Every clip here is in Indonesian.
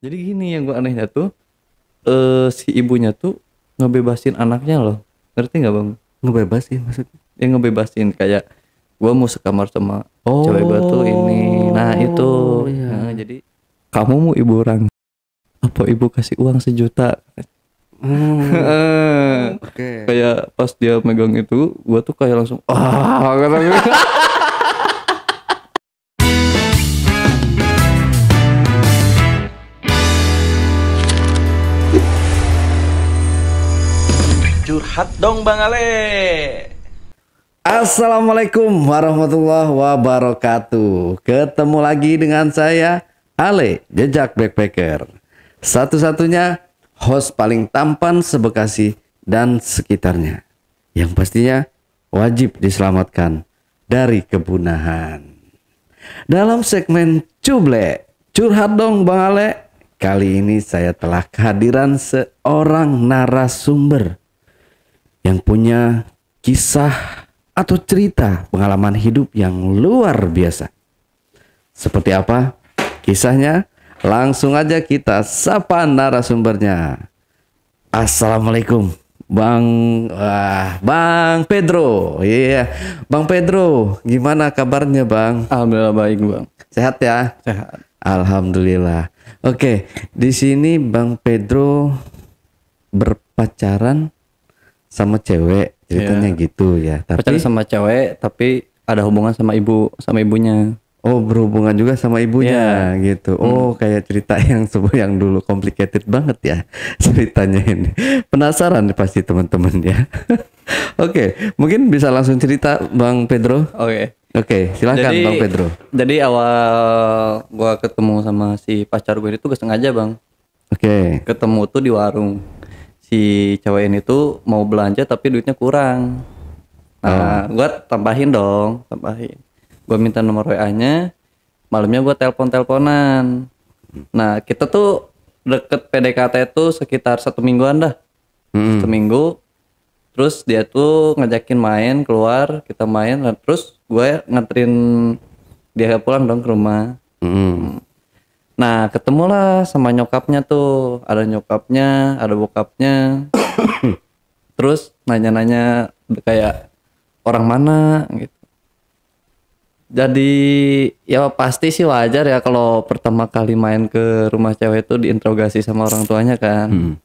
Jadi gini yang gue anehnya tuh, si ibunya tuh ngebebasin anaknya loh. Ngerti nggak bang? Ngebebasin maksudnya. Yang ngebebasin kayak gue mau sekamar sama cewek gue tuh ini. Nah itu, Oh nah, iya. jadi kamu mau ibu orang apa ibu kasih uang 1 juta? Hmm, oke. Kayak pas dia megang itu, gue tuh kayak langsung kata gue. Curhat dong Bang Ale. Assalamualaikum warahmatullahi wabarakatuh. Ketemu lagi dengan saya Ale, Jejak Backpacker. Satu-satunya host paling tampan se-Bekasi dan sekitarnya. Yang pastinya wajib diselamatkan dari kepunahan. Dalam segmen Cuble, curhat dong Bang Ale. Kali ini saya telah kehadiran seorang narasumber yang punya kisah atau cerita pengalaman hidup yang luar biasa. Seperti apa kisahnya? Langsung aja kita sapa narasumbernya. Assalamualaikum Bang Pedro. Iya, Bang Pedro, gimana kabarnya Bang? Alhamdulillah baik bang. Sehat ya? Sehat. Alhamdulillah. Oke, di sini Bang Pedro berpacaran sama cewek, ceritanya Iya. gitu ya. Pacaran Tapi sama cewek tapi ada hubungan sama ibunya. oh, berhubungan juga sama ibunya Iya. gitu. Oh, kayak cerita yang yang dulu complicated banget ya ceritanya ini. Penasaran pasti teman-teman ya. Oke, mungkin bisa langsung cerita Bang Pedro. Oke. Oke, silakan Jadi Bang Pedro. jadi awal gua ketemu sama si pacar gue itu gak sengaja bang. Oke. Ketemu tuh di warung. Si cewek ini tuh mau belanja tapi duitnya kurang. Nah, gua tambahin dong, tambahin. Gua minta nomor WA-nya. Malamnya gua telepon-teleponan. Nah, kita tuh deket PDKT tuh sekitar 1 mingguan dah. Hmm. 1 minggu. Terus dia tuh ngajakin main keluar, kita main. Nah, terus gue nganterin dia pulang dong ke rumah. Hmm. Nah, ketemulah sama nyokapnya tuh. Ada nyokapnya, ada bokapnya. Terus nanya-nanya kayak orang mana gitu. Jadi ya pasti sih wajar ya kalau pertama kali main ke rumah cewek itu diinterogasi sama orang tuanya kan.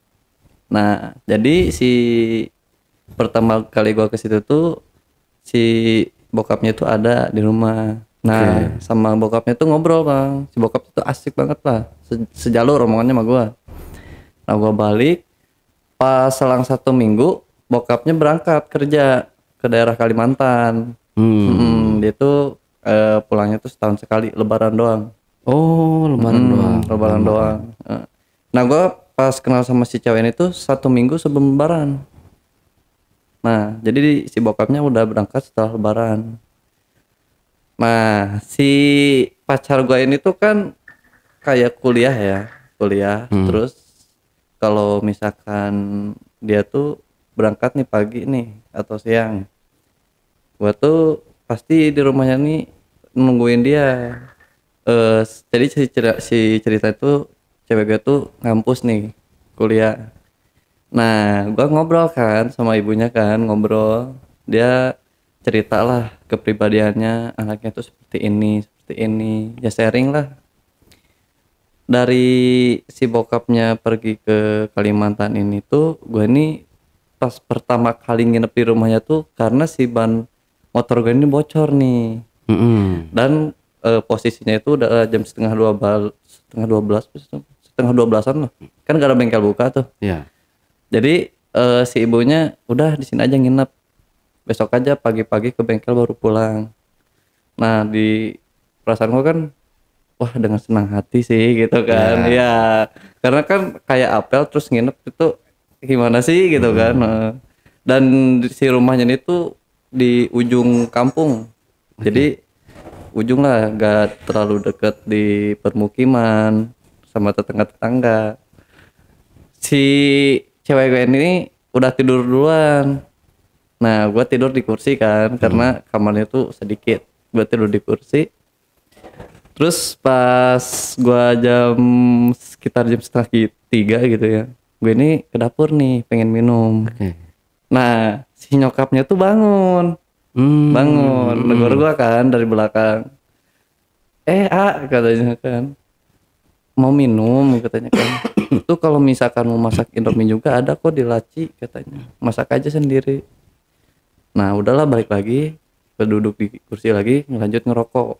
Nah, jadi si pertama kali gua ke situ tuh si bokapnya tuh ada di rumah. Nah, sama bokapnya tuh ngobrol bang. Si bokap tuh asik banget lah. Sejalur omongannya sama gua. Nah, gua balik. Pas selang 1 minggu, bokapnya berangkat kerja ke daerah Kalimantan. Dia tuh pulangnya tuh setahun sekali, Lebaran doang. Oh, lebaran doang. Lebaran doang. Nah, gua pas kenal sama si cewek ini tuh 1 minggu sebelum Lebaran. Nah, jadi si bokapnya udah berangkat setelah Lebaran. Nah, si pacar gue ini tuh kan kayak kuliah ya, kuliah. Terus kalau misalkan dia tuh berangkat nih pagi nih atau siang, gue tuh pasti di rumahnya nih nungguin dia. Jadi si cerita itu cewek gue tuh ngampus nih kuliah. Nah, gua ngobrol kan sama ibunya kan, ngobrol. Dia ceritalah kepribadiannya, anaknya tuh seperti ini. Ya sharing lah. Dari si bokapnya pergi ke Kalimantan ini tuh, gua ini pas pertama kali nginep di rumahnya tuh karena si ban motor gue ini bocor nih. Dan posisinya itu udah jam setengah 12an lah. Kan gak ada bengkel buka tuh. Ya. Jadi si ibunya udah di sini aja nginep. Besok aja pagi-pagi ke bengkel baru pulang. Nah, di perasaan gua kan wah dengan senang hati sih gitu kan. Ya, karena kan kayak apel terus nginep itu gimana sih gitu kan. Dan si rumahnya itu di ujung kampung. Jadi ujung lah, gak terlalu deket di permukiman sama tetangga-tetangga. Si cewek gue ini udah tidur duluan. Nah, gue tidur di kursi kan, karena kamarnya tuh sedikit. Gue tidur di kursi. Terus pas gua sekitar jam setengah 3 gitu ya, gue ini ke dapur nih pengen minum. Oke. Nah si nyokapnya tuh bangun negor gua kan dari belakang. Katanya kan, mau minum katanya kan. Tuh kalau misalkan mau masak Indomie juga ada kok di laci katanya, masak aja sendiri. Nah udahlah, balik lagi, gue duduk di kursi lagi ngelanjut ngerokok.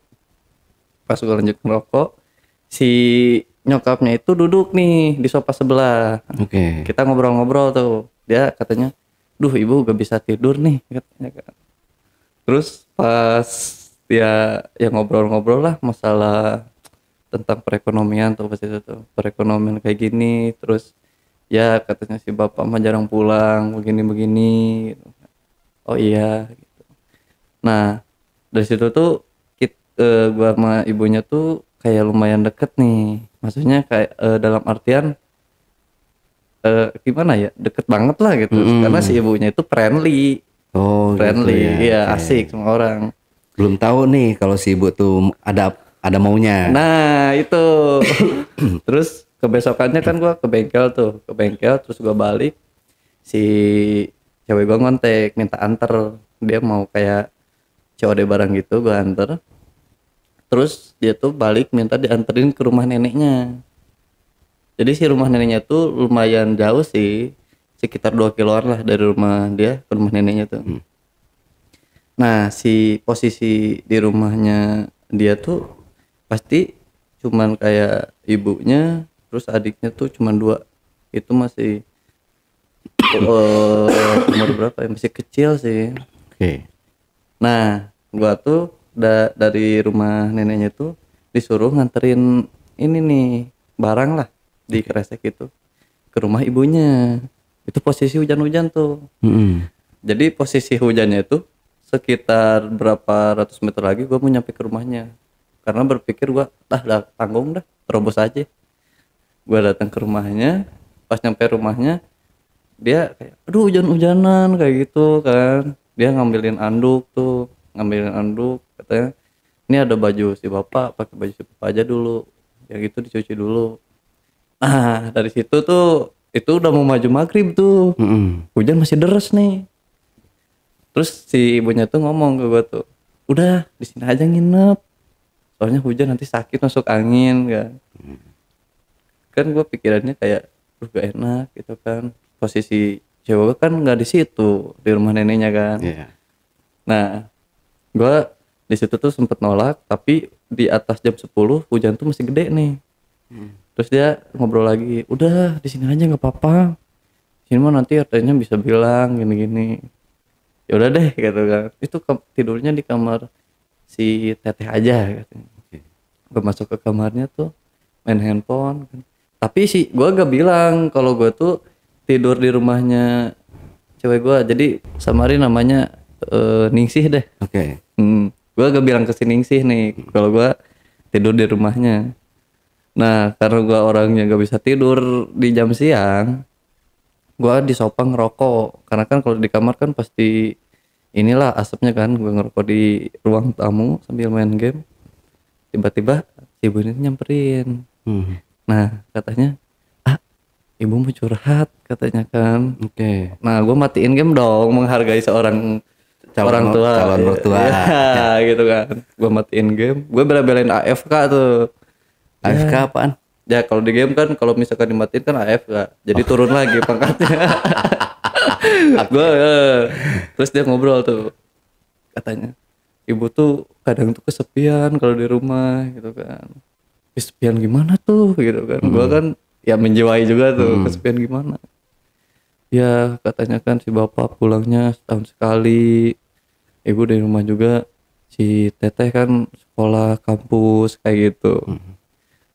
Pas gue lanjut ngerokok, si nyokapnya itu duduk nih di sofa sebelah. Oke. Kita ngobrol-ngobrol tuh, dia katanya, duh ibu gak bisa tidur nih katanya kan. Terus pas dia yang ngobrol-ngobrol lah masalah tentang perekonomian tuh, pas itu tuh perekonomian kayak gini, terus ya katanya si bapak mah jarang pulang begini-begini gitu. Oh iya gitu. Nah dari situ tuh gua sama ibunya tuh kayak lumayan deket nih, maksudnya kayak dalam artian gimana ya, deket banget lah gitu. Karena si ibunya itu friendly Oh, friendly gitu ya. iya, Oke. asik sama orang. Belum tahu nih kalau si ibu tuh ada maunya. Nah itu terus kebesokannya kan gua ke bengkel terus gua balik, si cewek gua ngontek minta anter, dia mau kayak COD barang gitu, gua anter. Terus dia tuh balik minta dianterin ke rumah neneknya. Jadi si rumah neneknya tuh lumayan jauh sih, sekitar 2 kiloan lah dari rumah dia ke rumah neneknya tuh. Nah si posisi di rumahnya dia tuh pasti cuman kayak ibunya, terus adiknya tuh cuman 2. Itu masih umur berapa ya, masih kecil sih. Oke. Nah gua tuh dari rumah neneknya tuh disuruh nganterin ini nih barang lah di kresek itu ke rumah ibunya. Itu posisi hujan-hujan tuh. Jadi posisi hujannya itu sekitar berapa ratus meter lagi gue mau nyampe ke rumahnya, karena berpikir gue dah tanggung dah, terobos aja. Gue datang ke rumahnya, pas nyampe rumahnya dia kayak aduh hujan-hujanan kayak gitu kan. Dia ngambilin anduk katanya ini ada baju si bapak, pakai baju si bapak aja dulu, yang itu dicuci dulu. Nah dari situ tuh itu udah mau maju maghrib tuh, hujan masih deres nih. Terus si ibunya tuh ngomong ke gue tuh, udah di sini aja nginep, soalnya hujan nanti sakit masuk angin kan. Kan gue pikirannya kayak gak enak gitu kan, posisi cewek gue kan nggak di situ, di rumah neneknya kan. Nah gue di situ tuh sempet nolak, tapi di atas jam 10 hujan tuh masih gede nih. Terus dia ngobrol lagi, udah di sini aja nggak apa-apa, sini mah nanti RT-nya bisa bilang gini-gini. Ya udah deh gitu kan. Itu tidurnya di kamar si teteh aja katanya. Gue masuk ke kamarnya tuh main handphone kan. Tapi sih gue gak bilang kalau gue tuh tidur di rumahnya cewek gue. Jadi samarin namanya Ningsih deh. Oke. Gue gak bilang ke si Ningsih nih kalau gue tidur di rumahnya. Nah karena gue orangnya gak bisa tidur di jam siang, gue di sofa ngerokok. Karena kan kalau di kamar kan pasti inilah asapnya kan. Gue ngerokok di ruang tamu sambil main game. Tiba-tiba si ibu ini nyamperin. Nah katanya, ibu mau curhat katanya kan. Oke. Nah gue matiin game dong, menghargai seorang orang tua, calon mertua. ya, gitu kan. Gue matiin game, gue bela-belain AFK tuh. AFK apaan? Ya kalau di game kan kalau misalkan dimatiin kan AFK, jadi turun lagi pangkatnya. Gue terus dia ngobrol tuh, katanya ibu tuh kadang tuh kesepian kalau di rumah gitu kan. Kesepian gimana tuh gitu kan. Gue kan ya menjiwai juga tuh, kesepian gimana. Ya katanya kan si bapak pulangnya setahun sekali, ibu di rumah juga, si teteh kan sekolah kampus kayak gitu.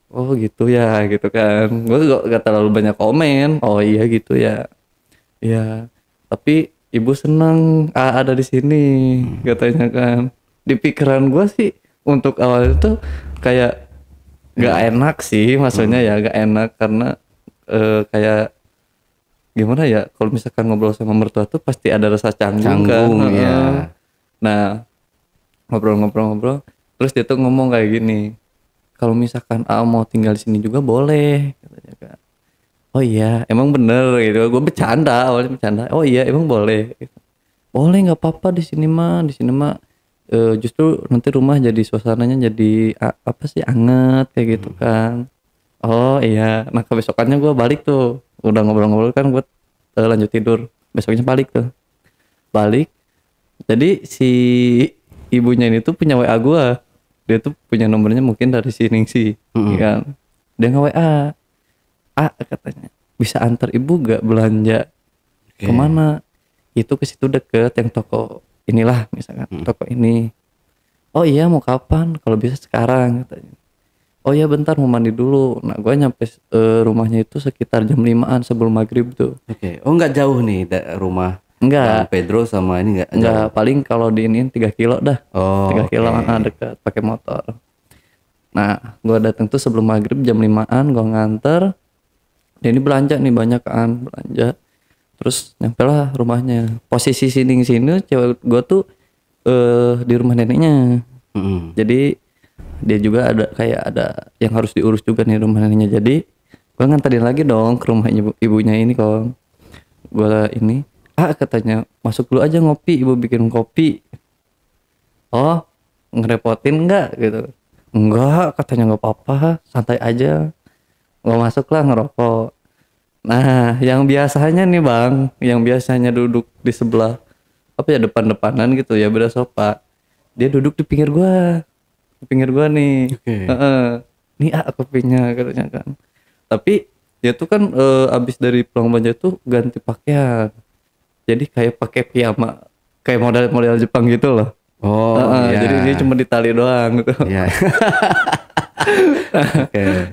Oh gitu ya gitu kan. Gue gak terlalu banyak komen. Oh iya gitu ya. Ya tapi ibu senang ada di sini katanya kan. Di pikiran gue sih untuk awal itu kayak gak enak sih, maksudnya ya gak enak karena kayak gimana ya, kalau misalkan ngobrol sama mertua tuh pasti ada rasa canggung kan. Ya. Nah ngobrol-ngobrol terus dia tuh ngomong kayak gini, kalau misalkan mau tinggal di sini juga boleh katanya kan. Oh iya emang bener gitu, gue bercanda awalnya bercanda. Oh iya emang boleh gitu. Boleh nggak apa-apa di sini mah, justru nanti rumah jadi suasananya jadi apa sih anget kayak gitu kan. Oh iya, nah kebesokannya gue balik tuh, udah ngobrol-ngobrol kan gue lanjut tidur. Besoknya balik. Jadi si ibunya ini tuh punya WA gue, dia tuh punya nomornya mungkin dari si Ningsi, kan. Dia nge WA, katanya bisa antar ibu gak belanja kemana? Itu ke situ deket yang toko inilah misalkan toko ini. Oh iya mau kapan? Kalau bisa sekarang katanya. Oh iya bentar mau mandi dulu. Nah gue nyampe rumahnya itu sekitar jam 5-an sebelum maghrib tuh. Oke. Oh nggak jauh nih rumah Bang Enggak, Pedro sama ini nggak enggak jauh. paling kalau diinin 3 kilo dah. Oh, 3 kilo dekat pakai motor. Nah gue datang tuh sebelum maghrib jam 5-an gue nganter. Dia ini belanja nih banyak kan belanja. Terus nyampe lah rumahnya. Posisi sini cewek gue tuh di rumah neneknya. Jadi dia juga ada yang harus diurus juga nih rumah neneknya. Jadi gue nganterin lagi dong ke rumah ibunya ini kok. Gue ini katanya masuk dulu aja ngopi, ibu bikin kopi. Oh ngerepotin nggak gitu? Enggak katanya nggak apa-apa, santai aja. Gue masuk lah ngerokok. Nah, yang biasanya nih bang, yang biasanya duduk di sebelah apa ya depan-depanan gitu ya beda sofa, dia duduk di pinggir gua nih. Nih kopinya katanya kan. Tapi dia tuh kan abis dari pulang belanja tuh ganti pakaian, jadi kayak pakai piyama, kayak model-model Jepang gitu loh. Oh iya. Jadi dia cuma ditali doang gitu. Iya.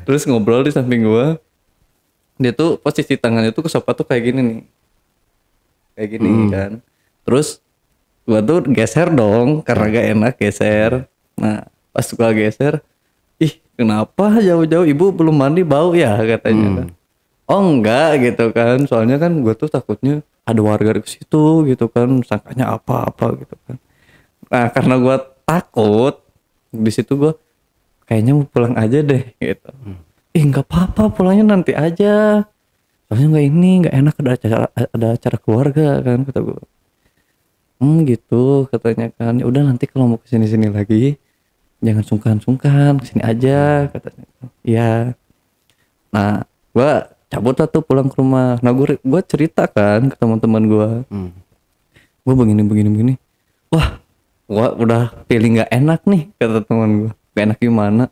Terus ngobrol di samping gua. Dia tuh posisi tangannya tuh ke sofa tuh kayak gini nih, kayak gini kan. Terus gua tuh geser dong karena gak enak geser. Nah pas gua geser, ih kenapa jauh-jauh ibu belum mandi bau ya katanya kan. Oh enggak gitu kan, soalnya kan gua tuh takutnya ada warga di situ gitu kan, sangkanya apa-apa gitu kan. Nah karena gua takut di situ gua kayaknya mau pulang aja deh gitu. Nggak apa-apa pulangnya nanti aja, soalnya nggak enak ada acara keluarga kan kata gue. Gitu katanya kan. Ya udah nanti kalau mau kesini lagi jangan sungkan kesini aja katanya. Iya. Nah gue cabut lah tuh pulang ke rumah. Nah gue cerita kan ke teman-teman gue. Gue begini. Wah gue udah feeling nggak enak nih kata teman gue. Gak enak gimana?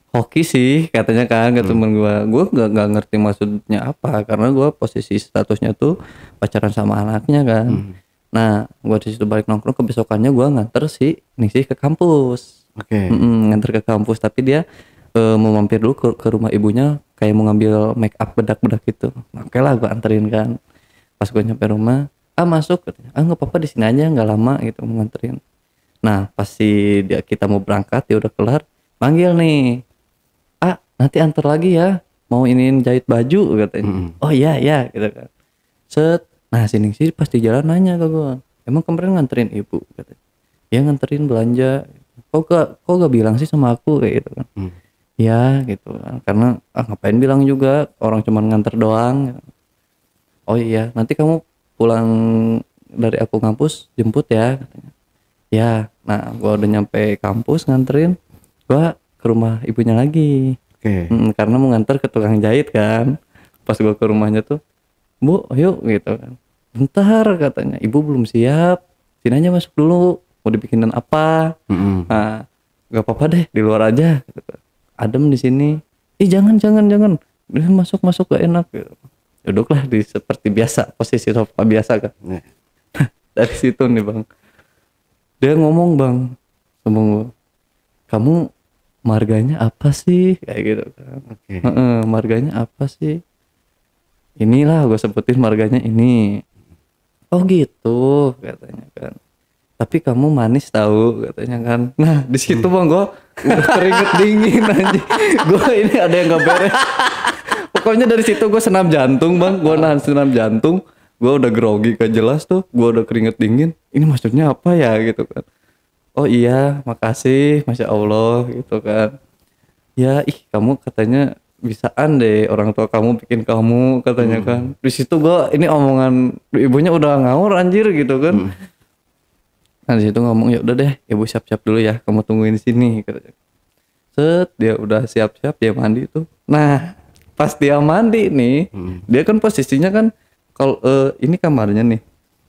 Hoki sih katanya kan ke temen gue nggak ngerti maksudnya apa karena gue posisi statusnya tuh pacaran sama anaknya kan. Nah gue di situ balik nongkrong, kebesokannya gue nganter si Ningsih ke kampus. Nganter ke kampus tapi dia mau mampir dulu ke rumah ibunya kayak mau ngambil make up bedak-bedak gitu. Oke lah gue anterin kan. Pas gue nyampe rumah masuk katanya nggak apa-apa di sini aja nggak lama gitu mau nganterin. Nah pas kita mau berangkat dia udah kelar manggil nih, nanti antar lagi ya, mau iniin jahit baju katanya. Oh iya gitu kan. Set, nah sini sih pasti jalan nanya ke gue, emang kemarin nganterin ibu katanya. Ya nganterin belanja. Kok gak bilang sih sama aku kayak gitu kan. Ya gitu kan, karena ngapain bilang juga, orang cuman nganter doang. Oh iya nanti kamu pulang dari aku kampus jemput ya katanya. Ya, nah gue udah nyampe kampus nganterin, gue ke rumah ibunya lagi. Karena mau nganter ke tukang jahit kan. Pas gue ke rumahnya tuh, Bu yuk gitu kan. Bentar katanya, ibu belum siap, sini aja masuk dulu, mau dibikinin apa. Nah gak apa-apa deh di luar aja gitu. Adem di sini. Jangan masuk gak enak gitu. Duduklah di seperti biasa, posisi sofa biasa kan. Dari situ nih bang, dia ngomong bang sama gue, kamu marganya apa sih kayak gitu kan. Marganya apa sih, inilah gue sebutin marganya ini. Oh gitu katanya kan, tapi kamu manis tahu katanya kan. Nah di situ bang gue udah keringet dingin anjing. Gue ini ada yang gak beres. Pokoknya dari situ gue senam jantung bang, gue nahan senam jantung, gue udah grogi gak jelas tuh, gue udah keringet dingin. Ini maksudnya apa ya gitu kan. Oh iya makasih, Masya Allah gitu kan. ya ih kamu katanya bisaan deh orang tua kamu bikin kamu katanya kan. Di situ gua ini omongan ibunya udah ngawur anjir gitu kan. Nah di situ ngomong ya udah deh ibu siap-siap dulu ya kamu tungguin di sini katanya. Set dia udah siap-siap dia mandi tuh. Nah pas dia mandi nih dia kan posisinya kan kalau ini kamarnya nih.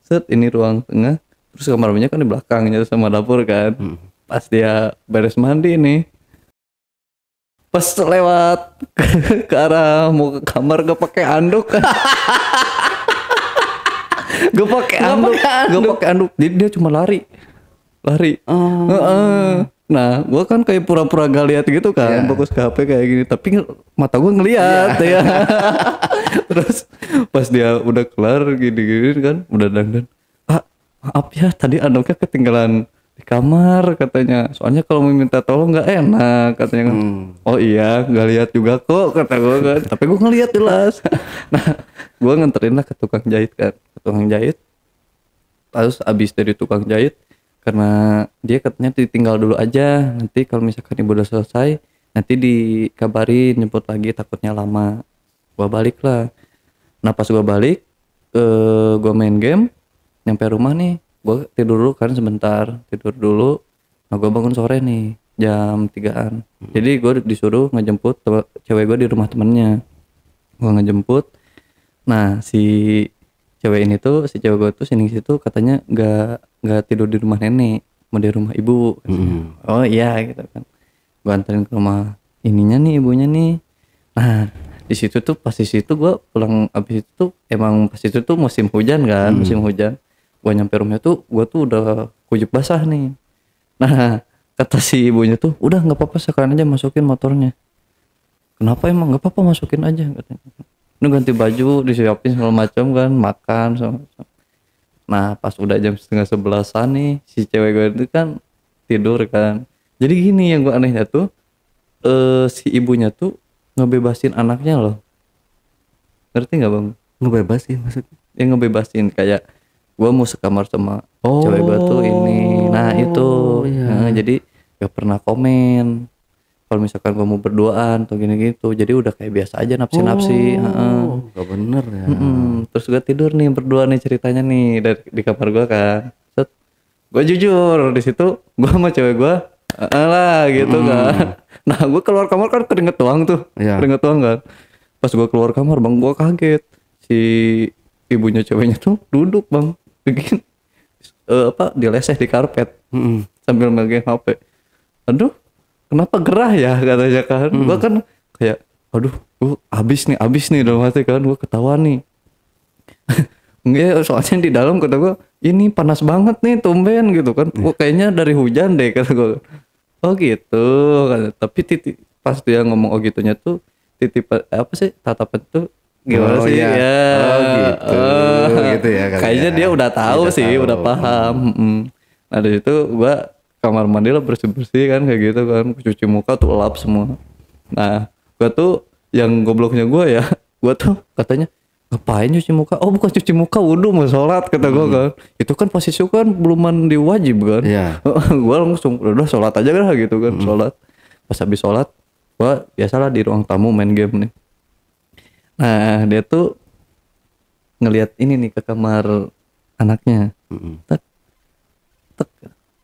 Set ini ruang tengah terus kamar mandinya kan di belakangnya sama dapur kan. Pas dia beres mandi nih pas lewat ke arah mau ke kamar gak pakai anduk kan. Gak pakai anduk jadi dia cuma lari Heeh. Nah gua kan kayak pura-pura gak lihat gitu kan fokus ke HP kayak gini tapi mata gua ngeliat ya. Terus pas dia udah kelar gini-gini kan udah dandan, Pak maaf ya tadi anduknya ketinggalan di kamar katanya soalnya kalau mau minta tolong nggak enak katanya kan. Oh iya nggak lihat juga kok kata gue kan tapi gue ngeliat jelas. Nah gue nganterin lah ke tukang jahit kan terus abis dari tukang jahit karena dia katanya ditinggal dulu aja nanti kalau misalkan ibu udah selesai nanti dikabarin jemput lagi takutnya lama. Gue balik lah. Nah pas gue balik gue main game nyampe rumah nih gue tidur dulu kan sebentar tidur dulu. Nah gue bangun sore nih jam 3-an. Jadi gue disuruh ngejemput cewek gue di rumah temennya. Gue ngejemput. Nah si cewek gue tuh sini situ katanya nggak tidur di rumah nenek mau di rumah ibu. Oh iya gitu kan. Gue anterin ke rumah ininya nih ibunya nih. Nah di situ tuh pas di situ gue pulang abis itu tuh emang pas itu tuh musim hujan kan musim hujan. Gue nyampe rumah tuh gue tuh udah kuyup basah nih. Nah kata si ibunya tuh udah nggak apa-apa sekarang aja masukin motornya. Kenapa emang nggak apa-apa masukin aja katanya. Ini ganti baju disiapin segala macam kan makan sama. Nah pas udah jam 10:30 nih si cewek gue itu kan tidur kan. Jadi gini yang gue anehnya tuh si ibunya tuh ngebebasin anaknya loh. Ngerti nggak bang? Ngebebasin maksudnya? Yang ngebebasin kayak gue mau sekamar sama cewek gue tuh ini. Nah itu nah, jadi gak pernah komen kalau misalkan gue mau berduaan atau gini gitu. Jadi udah kayak biasa aja nafsi-nafsi. Gak bener ya. Terus gue tidur nih berdua nih ceritanya nih di kamar gue kan. Set gue jujur di situ gue sama cewek gue lah gitu kan. Nah gue keluar kamar kan keringet doang tuh keringet doang kan. Pas gue keluar kamar bang gue kaget si ibunya ceweknya tuh duduk bang bikin dileseh di karpet sambil megang HP. Aduh kenapa gerah ya katanya kan. Gue kan kayak aduh gue abis nih dalam hati kan. Gue ketawa nih. Enggak soalnya di dalam kata gue ini panas banget nih tumben gitu kan. Gue kayaknya dari hujan deh kata gue. Oh gitu kata. Tapi pas dia ngomong oh gitunya tuh apa sih tatapan tuh gimana sih ya gitu ya kayaknya dia udah tahu sih udah paham. Nah dari situ gua kamar mandi lah bersih kan kayak gitu kan cuci muka tuh lap semua. Nah gua tuh yang gobloknya gua ya gua tuh katanya ngapain cuci muka, oh bukan cuci muka wudu mau sholat kata gua kan. Itu kan posisi kan belum mandi wajib kan. Gua langsung udah sholat aja lah gitu kan. Sholat pas habis sholat gua biasalah di ruang tamu main game nih. Nah dia tuh ngelihat ini nih ke kamar anaknya. Tek,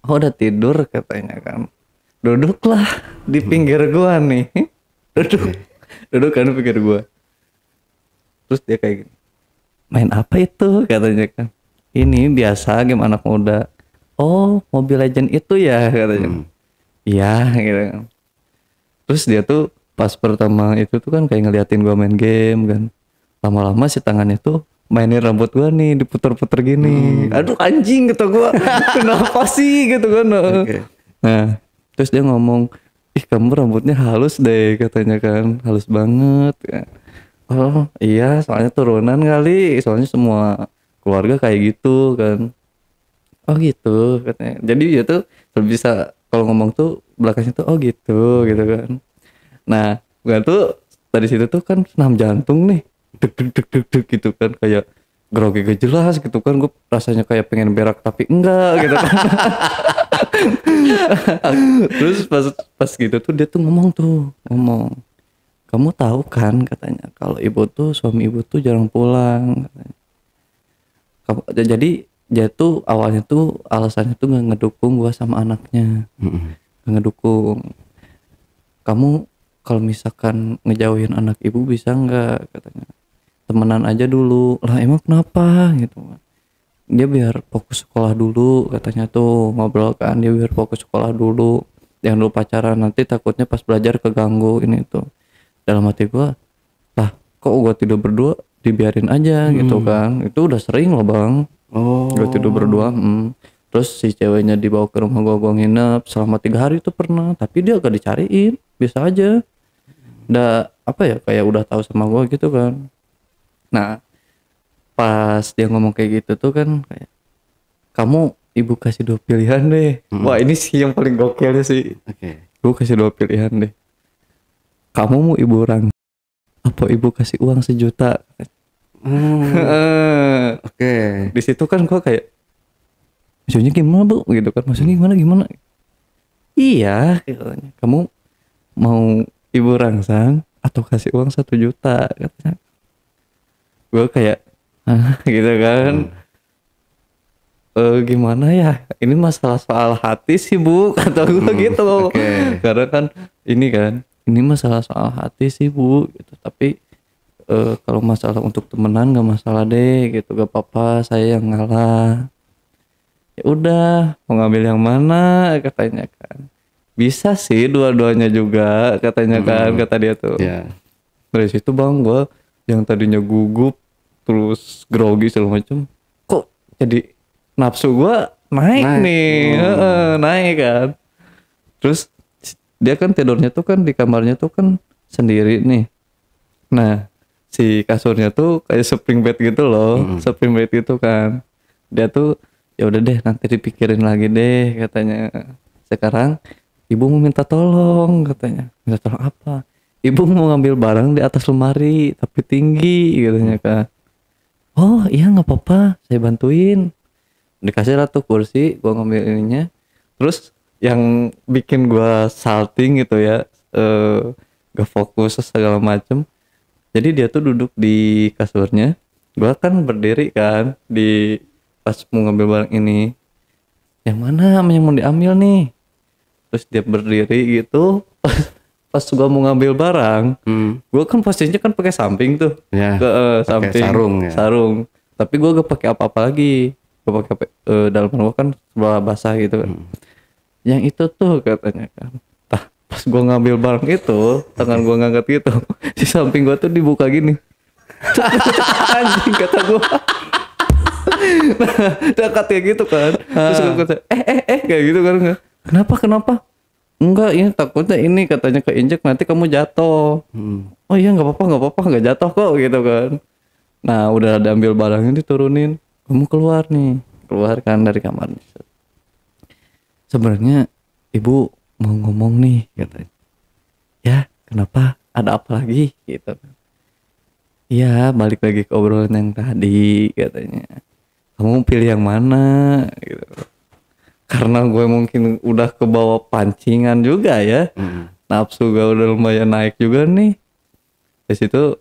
oh udah tidur katanya kan. Duduklah di pinggir gua nih. Duduk kan di pinggir gua. Terus dia kayak gini. Main apa itu katanya kan. Ini biasa game anak muda. Oh Mobile Legend itu ya katanya. Iya gitu kan. Terus dia tuh pas pertama itu tuh kan kayak ngeliatin gua main game kan. Lama-lama si tangannya tuh mainin rambut gua nih diputer-puter gini. Aduh anjing kata gua. Kenapa sih gitu kan. Nah terus dia ngomong ih kamu rambutnya halus deh katanya kan. Halus banget. Oh iya soalnya turunan kali. Soalnya semua keluarga kayak gitu kan. Oh gitu katanya. Jadi dia tuh bisa kalau ngomong tuh belakangnya tuh oh gitu kan. Nah gue tuh dari situ tuh kan senam jantung nih deg gitu kan kayak grogi gak jelas gitu kan, gue rasanya kayak pengen berak tapi enggak gitu kan. Terus pas gitu tuh dia tuh ngomong, kamu tahu kan katanya kalau ibu tuh, suami ibu tuh jarang pulang katanya. Jadi dia tuh awalnya tuh alasannya tuh nggak ngedukung gua sama anaknya, nggak ngedukung. Kamu kalau misalkan ngejauhin anak ibu bisa nggak katanya, temenan aja dulu lah. Emang kenapa gitu kan, dia biar fokus sekolah dulu katanya tuh, ngobrol kan, dia biar fokus sekolah dulu, jangan dulu pacaran, nanti takutnya pas belajar keganggu ini tuh. Dalam hati gua, lah kok gua tidur berdua dibiarin aja gitu kan, itu udah sering loh bang. Gua tidur berdua. Terus si ceweknya dibawa ke rumah gua nginep selama 3 hari tuh pernah, tapi dia gak dicariin, biasa aja, udah apa ya, kayak udah tahu sama gua gitu kan. Nah pas dia ngomong kayak gitu tuh kan kayak, kamu ibu kasih 2 pilihan deh. Wah ini sih yang paling gokilnya sih. Gue kasih 2 pilihan deh, kamu mau ibu orang apa ibu kasih uang 1 juta. Di situ kan gua kayak, maksudnya gimana bu gitu kan, maksudnya gimana iya katanya, kamu mau ibu rangsang atau kasih uang 1 juta katanya. Gue kayak gitu kan. Gimana ya, ini masalah soal hati sih bu, kata gue gitu. Karena kan ini masalah soal hati sih bu gitu. Tapi kalau masalah untuk temenan gak masalah deh gitu, gak apa-apa, saya yang ngalah. Ya udah, mau ngambil yang mana katanya kan. Bisa sih dua-duanya juga katanya kan, kata dia tuh. Dari situ bang, gue yang tadinya gugup terus grogi segala macem, kok jadi nafsu gue naik nih. Naik kan. Terus dia kan tidurnya tuh kan di kamarnya tuh kan sendiri nih. Nah si kasurnya tuh kayak spring bed gitu loh, spring bed gitu kan. Dia tuh ya udah deh nanti dipikirin lagi deh katanya. Sekarang ibu mau minta tolong katanya. Minta tolong apa? Ibu mau ngambil barang di atas lemari tapi tinggi katanya kan. Oh iya nggak apa-apa, saya bantuin. Dikasih lah tuh kursi, gua ngambil ininya. Terus yang bikin gua salting gitu ya, gak fokus segala macem. Jadi dia tuh duduk di kasurnya, gua kan berdiri kan di pas mau ngambil barang ini. Yang mana yang mau diambil nih? Terus dia berdiri gitu. Pas gua mau ngambil barang, gua kan posisinya kan pakai samping tuh, samping sarung. Tapi gua gak pakai apa-apa lagi. Gua pakai dalam gua kan sebelah basah gitu kan. Yang itu tuh katanya kan. Pas gua ngambil barang itu, tangan gua ngangkat gitu, si samping gua tuh dibuka gini. Anjing kata gua. Nah, kayak gitu kan. Terus gua kata, kayak gitu kan. Kenapa? Enggak, ini takutnya ini katanya keinjek nanti kamu jatuh. Oh iya nggak apa-apa nggak jatuh kok gitu kan. Nah udah ada ambil barangnya diturunin, kamu keluar kan dari kamarnya. Sebenarnya ibu mau ngomong nih katanya. Ya kenapa, ada apa lagi gitu. Iya balik lagi ke obrolan yang tadi katanya, kamu pilih yang mana gitu. Karena gue mungkin udah kebawa pancingan juga ya, nafsu gue udah lumayan naik juga nih. Di situ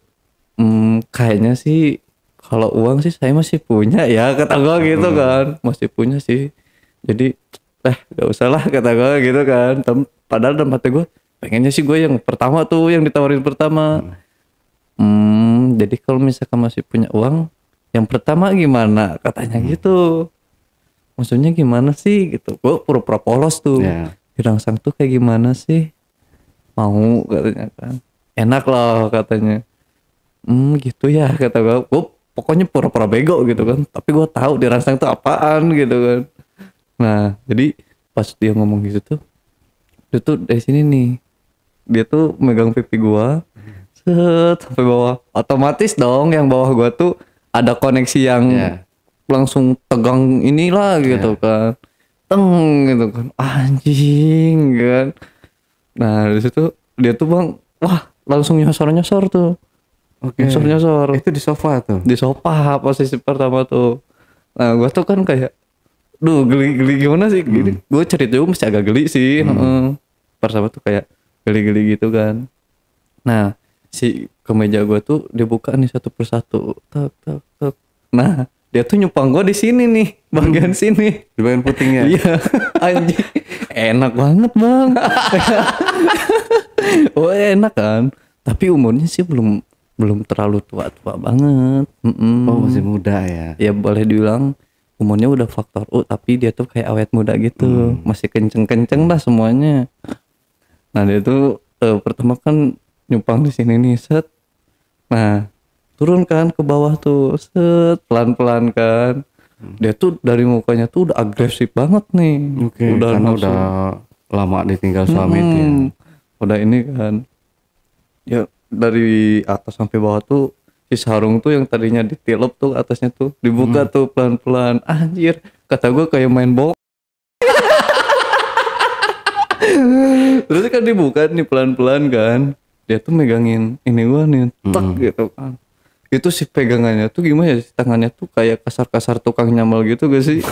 kayaknya sih kalau uang sih saya masih punya ya, kata gue gitu kan, masih punya sih. Jadi gak usah lah kata gue gitu kan. Padahal dalam hati gue pengennya sih gue yang pertama tuh, yang ditawarin pertama. Jadi kalau misalkan masih punya uang, yang pertama gimana katanya gitu. Maksudnya gimana sih gitu. Gue pura-pura polos tuh. Dirangsang tuh kayak gimana sih? Mau katanya kan. Enak loh katanya. Gitu ya kata gue. Gue pokoknya pura-pura bego gitu kan. Tapi gue tahu dirangsang tuh apaan gitu kan. Nah jadi pas dia ngomong gitu tuh, dia tuh dari sini nih, dia tuh megang pipi gue sampai bawah. Otomatis dong yang bawah gue tuh ada koneksi yang langsung tegang inilah gitu kan, gitu kan, anjing kan. Nah di situ dia tuh bang, wah langsung nyosor tuh. Oke. Nyosor. Itu di sofa tuh. Di sofa posisi pertama tuh. Nah gue tuh kan kayak, duh geli gimana sih? Gini, gue cerita juga masih agak geli sih. Pertama tuh kayak geli-geli gitu kan. Nah si kemeja gue tuh dibuka nih satu persatu, tak tak tak. Nah dia tuh nyupang gue di sini nih, bagian sini. Di bagian putingnya. Iya, anjing, enak banget bang. Oh enak kan, tapi umurnya sih belum terlalu tua banget. Oh masih muda ya. Ya boleh dibilang umurnya udah faktor U, tapi dia tuh kayak awet muda gitu, masih kenceng lah semuanya. Nah dia tuh pertama kan nyumpang di sini nih, set. Nah turun kan ke bawah tuh, set, pelan-pelan kan. Dia tuh dari mukanya tuh udah agresif banget nih. Oke, karena udah lama ditinggal suami itu ya. Udah ini kan. Ya dari atas sampai bawah tuh si sarung tuh yang tadinya ditilep tuh atasnya tuh dibuka tuh pelan-pelan. Anjir, kata gue kayak main bola. Terus kan dibuka nih pelan-pelan kan. Dia tuh megangin ini gua nih, tek gitu kan. Itu sih pegangannya tuh gimana ya, tangannya tuh kayak kasar-kasar tukang nyamal gitu gak sih?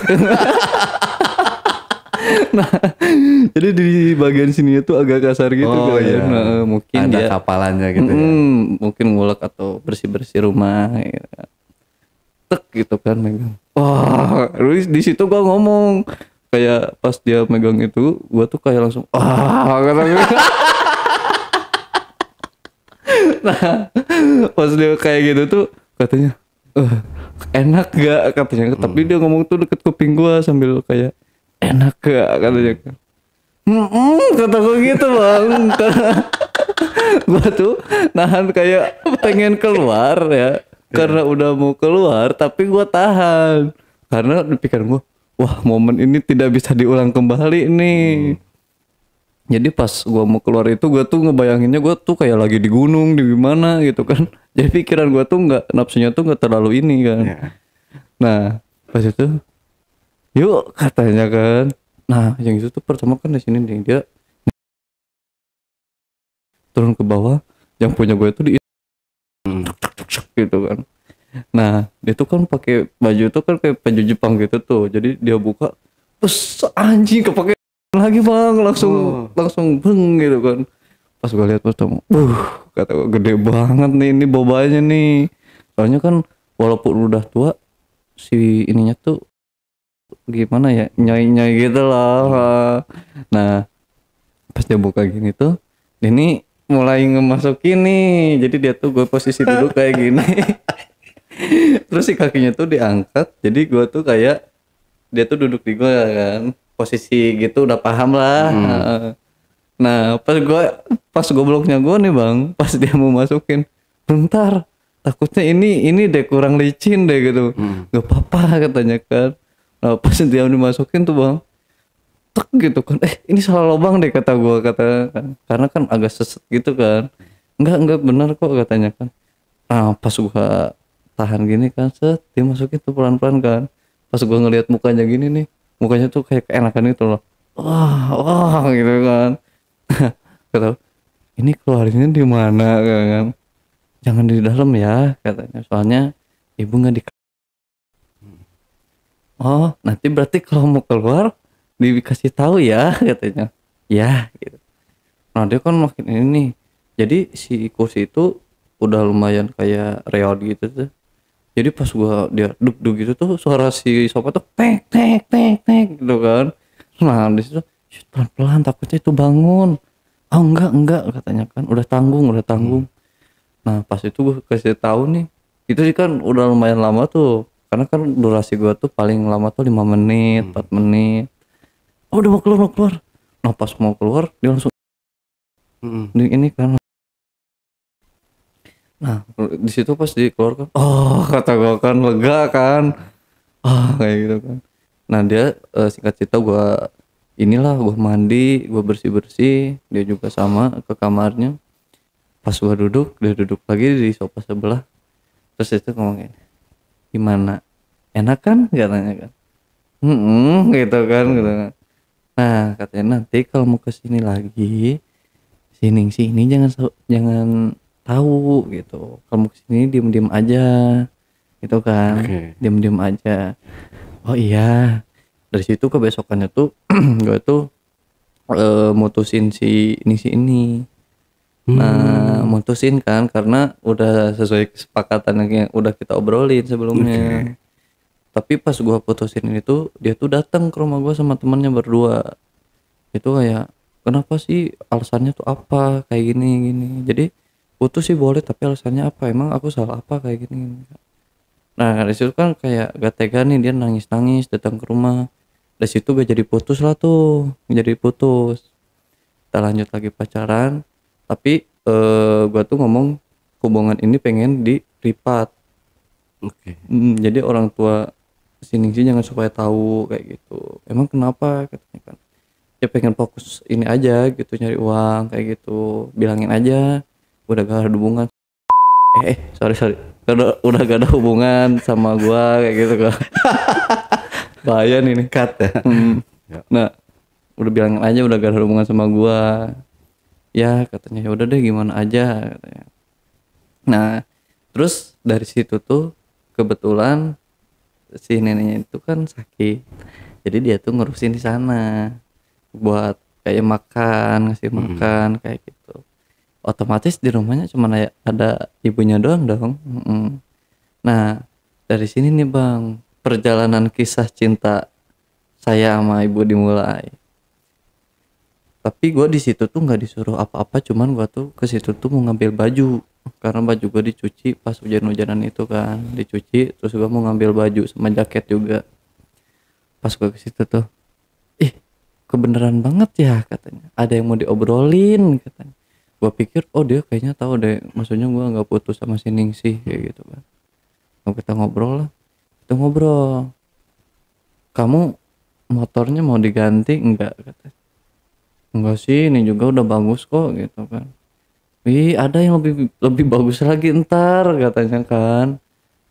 Nah jadi di bagian sininya tuh agak kasar gitu kan. Iya. Nah, mungkin ada dia kapalannya gitu ya. mungkin ngulek atau bersih-bersih rumah gitu. Tek gitu kan megang. Wah, terus di situ gua ngomong kayak pas dia megang itu gua tuh kayak langsung kata gue. Nah pas dia kayak gitu tuh katanya enak gak katanya, tapi dia ngomong tuh deket kuping gua sambil kayak enak gak katanya kan. Kata gue gitu bang. Gua tuh nahan kayak pengen keluar ya, karena udah mau keluar tapi gua tahan karena di pikiran gua, wah momen ini tidak bisa diulang kembali nih. Jadi pas gua mau keluar itu gua tuh ngebayanginnya gua tuh kayak lagi di gunung di gimana gitu kan. Jadi pikiran gua tuh nafsunya tuh nggak terlalu ini kan. Ya. Nah pas itu yuk katanya kan. Nah yang itu tuh pertama kan di sini nih dia turun ke bawah, yang punya gue tuh di gitu kan. Nah dia tuh kan pakai baju tuh kan kayak baju Jepang gitu tuh, jadi dia buka terus anjing kepake lagi bang, langsung beng gitu kan. Pas gue lihat pertama, kata gue gede banget nih ini bobanya nih. Soalnya kan walaupun udah tua si ininya tuh gimana ya, nyai gitu lah. Nah pas dia buka gini tuh ini mulai ngemasukin nih, jadi dia tuh gue posisi duduk kayak gini. Terus si kakinya tuh diangkat, jadi gue tuh kayak dia tuh duduk di gue kan, posisi gitu udah paham lah. Nah pas gobloknya gue nih bang, pas dia mau masukin, bentar takutnya ini deh kurang licin deh gitu. Gak apa-apa katanya kan. Nah pas dia dimasukin tuh bang, tek gitu kan, ini salah lubang deh kata gue, kata kan, karena kan agak seset gitu kan. Enggak benar kok katanya kan. Nah pas gue tahan gini kan, set dia masukin tuh pelan-pelan kan. Pas gue ngelihat mukanya gini nih, mukanya tuh kayak keenakan gitu loh. Wah gitu kan. Kata ini keluarinnya di mana kan, jangan di dalam ya katanya, soalnya ibu nggak di. Oh nanti berarti kalau mau keluar dikasih tahu ya katanya. Ya gitu. Nah dia kan makin ini nih, jadi si kursi itu udah lumayan kayak reot gitu tuh. Jadi pas dia duk gitu tuh suara si sofa tuh tek gitu kan. Nah di situ pelan-pelan takutnya itu bangun. Oh enggak katanya kan, udah tanggung. Nah pas itu gue kasih tahu nih, itu sih kan udah lumayan lama tuh, karena kan durasi gue tuh paling lama tuh 5 menit 4 menit. Oh udah mau keluar. Nah pas mau keluar dia langsung ini kan. Nah di situ pas dikeluarkan, kata gue kan lega kan, kayak gitu kan. Nah dia singkat cerita gue mandi, gue bersih, dia juga sama ke kamarnya. Pas gue duduk, dia duduk lagi di sofa sebelah. Terus itu ngomongin, gimana, enak kan katanya kan. Gitu kan. Nah katanya nanti kalau mau kesini lagi, sini jangan tahu gitu, kamu kesini diem-diem aja gitu kan. Oke. Diem-diem aja. Oh iya, dari situ kebesokannya tuh gue tuh mutusin si ini. Nah, mutusin kan karena udah sesuai kesepakatan yang udah kita obrolin sebelumnya. Tapi pas gua putusin ini tuh dia tuh datang ke rumah gua sama temannya berdua. Itu kayak kenapa sih, alasannya tuh apa kayak gini gini. Jadi putus sih boleh tapi alasannya apa? Emang aku salah apa kayak gini, gini. Nah, dari situ kan kayak gak tega nih, dia nangis-nangis datang ke rumah. Dari situ gak jadi putus lah tuh, jadi putus. Kita lanjut lagi pacaran, tapi gua tuh ngomong hubungan ini pengen di privat. Oke. Jadi orang tua sini sih jangan supaya tahu kayak gitu. Emang kenapa katanya kan? Ya pengen fokus ini aja gitu, nyari uang kayak gitu. Bilangin aja udah gak ada hubungan. Sorry. Udah gak ada hubungan sama gua kayak gitu kan. Bahaya nih nih. Cut ya. Nah, udah bilangin aja udah gak ada hubungan sama gua. Ya katanya ya udah deh gimana aja katanya. Nah, terus dari situ tuh kebetulan si neneknya itu kan sakit. Jadi dia tuh ngurusin di sana buat kayak makan, ngasih makan kayak gitu. Otomatis di rumahnya cuma ada ibunya doang dong. Nah, dari sini nih Bang, perjalanan kisah cinta saya sama ibu dimulai. Tapi gue di situ tuh nggak disuruh apa-apa, cuman gue tuh ke situ tuh mau ngambil baju karena baju gue dicuci pas hujan-hujanan itu kan, dicuci terus gue mau ngambil baju sama jaket juga. Pas gue ke situ tuh, kebenaran banget ya katanya, ada yang mau diobrolin katanya. Gue pikir oh dia kayaknya tahu deh, maksudnya gue nggak putus sama si Ningsih kayak gitu kan. Lalu kita ngobrol lah, kita ngobrol, kamu motornya mau diganti enggak katanya. Enggak sih, ini juga udah bagus kok gitu kan. Ada yang lebih bagus lagi ntar katanya kan.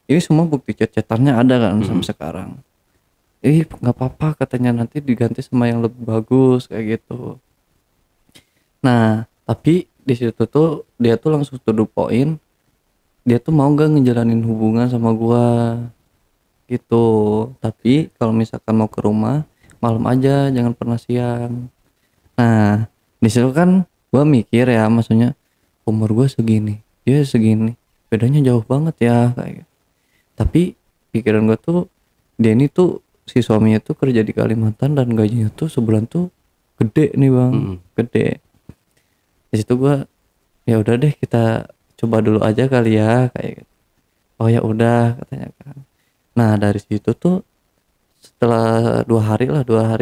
Ini semua bukti chat-chatannya ada kan sampai sekarang. Nggak apa-apa katanya, nanti diganti sama yang lebih bagus kayak gitu. Nah, tapi di situ tuh dia tuh langsung to the point. Dia tuh mau gak ngejalanin hubungan sama gua gitu. Tapi kalau misalkan mau ke rumah malam aja, jangan pernah siang. Nah, di situ kan gua mikir ya, maksudnya umur gua segini, dia segini, bedanya jauh banget ya kayak gitu. Tapi pikiran gua tuh dia ini tuh si suaminya tuh kerja di Kalimantan dan gajinya tuh sebulan tuh gede nih Bang, gede. Di situ gua ya udah deh kita coba dulu aja kali ya kayak gitu. Oh ya udah katanya kan. Nah, dari situ tuh setelah 2 hari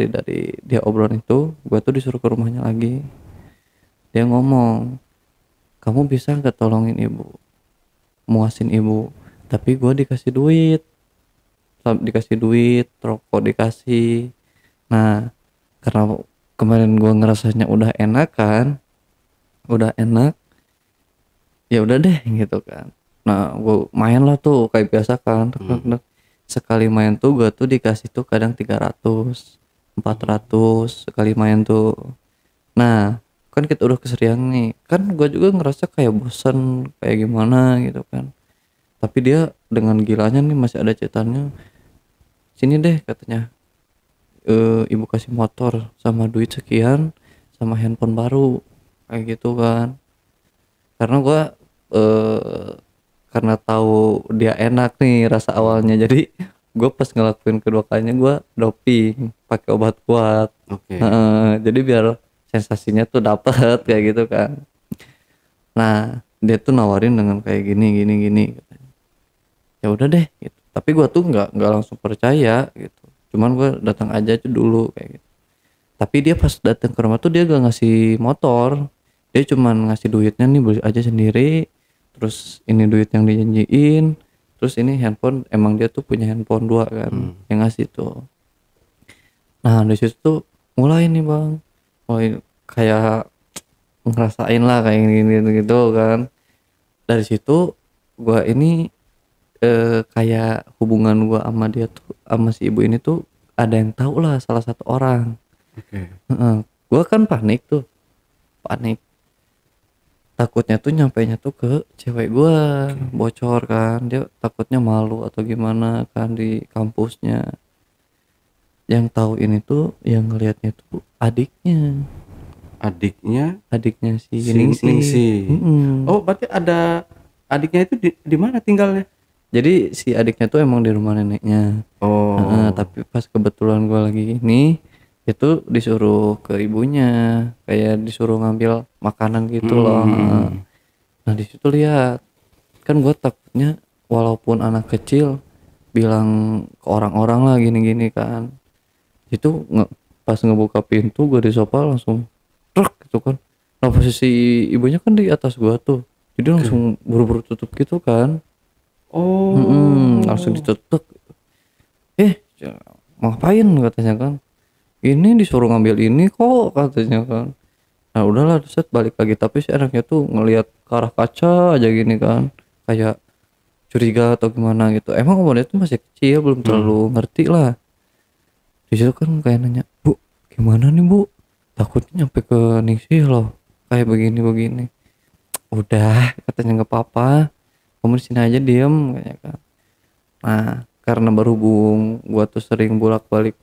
dari dia obrolan itu, gue tuh disuruh ke rumahnya lagi. Dia ngomong, kamu bisa nggak tolongin ibu, muasin ibu. Tapi gue dikasih duit, rokok dikasih. Nah, karena kemarin gue ngerasanya udah enak kan, udah enak, ya udah deh gitu kan. Nah, gue main lah tuh kayak biasa kan. Sekali main tuh gue tuh dikasih tuh kadang 300 400 sekali main tuh. Nah, kan kita udah keserian nih, kan gue juga ngerasa kayak bosan kayak gimana gitu kan. Tapi dia dengan gilanya nih masih ada cetannya, sini deh katanya, ibu kasih motor sama duit sekian sama handphone baru kayak gitu kan. Karena gue karena tahu dia enak nih rasa awalnya, jadi gue pas ngelakuin kedua kalinya gue doping pakai obat kuat. Oke. Jadi biar sensasinya tuh dapet kayak gitu kan. Nah, dia tuh nawarin dengan kayak gini katanya. Ya udah deh gitu. Tapi gue tuh nggak langsung percaya gitu, cuman gue datang aja tuh dulu kayak gitu. Tapi dia pas datang ke rumah tuh dia gak ngasih motor, dia cuman ngasih duitnya nih, beli aja sendiri. Terus ini duit yang dijanjiin, terus ini handphone, emang dia tuh punya handphone 2 kan, yang ngasih tuh. Nah, di situ tuh mulai nih Bang, mulai kayak ngerasain lah kayak gini gitu kan. Dari situ gua ini kayak hubungan gua sama dia tuh, sama si ibu ini tuh ada yang tahu lah, salah satu orang. Oke. Gua kan panik. takutnya tuh nyampainya tuh ke cewek gua, bocor kan, dia takutnya malu atau gimana kan di kampusnya. Yang tahu ini tuh yang ngelihatnya tuh adiknya Adiknya si Ningsih. Ningsih. Oh, berarti ada adiknya itu di mana tinggalnya? Jadi si adiknya tuh emang di rumah neneknya. Oh. Tapi pas kebetulan gua lagi ini itu disuruh ke ibunya, kayak disuruh ngambil makanan gitu loh. Nah di situ lihat, kan gua takutnya walaupun anak kecil bilang ke orang-orang lah gini-gini kan, itu pas ngebuka pintu gua di sofa langsung truk gitu kan. Nah posisi ibunya kan di atas gua tuh, jadi langsung buru-buru tutup gitu kan. Oh. Langsung ditutup. Mau ngapain katanya kan, ini disuruh ngambil ini kok katanya kan. Nah udahlah set balik lagi, tapi si anaknya tuh ngelihat ke arah kaca aja gini kan, kayak curiga atau gimana gitu. Emang umurnya tuh masih kecil, belum terlalu ngerti lah. Di situ kan kayak nanya, bu gimana nih bu, takutnya nyampe ke Ningsih loh kayak begini udah katanya nggak apa-apa, kamu di sini aja diem kayak kan. Nah karena berhubung gua tuh sering bolak-balik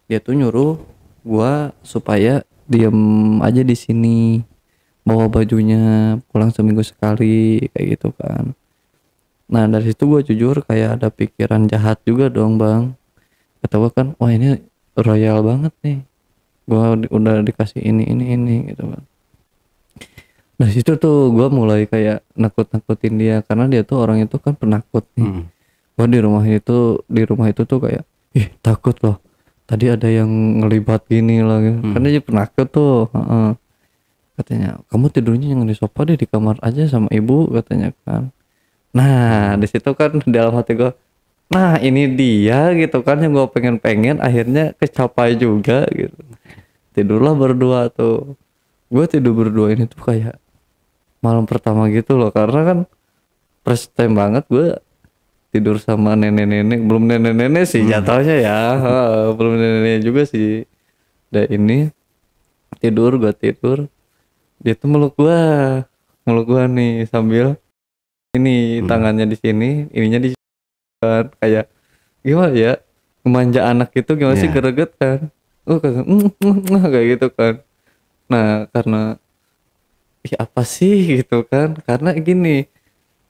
dia tuh nyuruh gua supaya diem aja di sini, bawa bajunya, pulang seminggu sekali kayak gitu kan. Nah dari situ gua jujur kayak ada pikiran jahat juga dong bang. Kata gua kan, wah ini royal banget nih, gua udah dikasih ini gitu kan. Nah situ tuh gua mulai kayak nakut-nakutin dia, karena dia tuh orang itu kan penakut nih. Gua di rumah itu tuh kayak takut loh, tadi ada yang ngelibat gini lah gitu. Karena dia penakut tuh. Katanya kamu tidurnya yang di sofa deh, di kamar aja sama ibu katanya kan. Nah di situ kan dalam hati gua, nah ini dia gitu kan yang gua pengen akhirnya kecapai juga gitu. Tidurlah berdua tuh. Gue tidur berdua ini tuh kayak malam pertama gitu loh, karena kan first time banget gue tidur sama nenek-nenek, belum nenek-nenek sih jatuhnya ya. Belum nenek-nenek juga sih. Dan ini gue tidur, dia tuh meluk gua nih sambil ini tangannya di sini, ininya di kan, kayak gimana ya, memanja anak itu gimana sih, greget kan. Kayak gitu kan. Nah karena apa sih gitu kan, karena gini,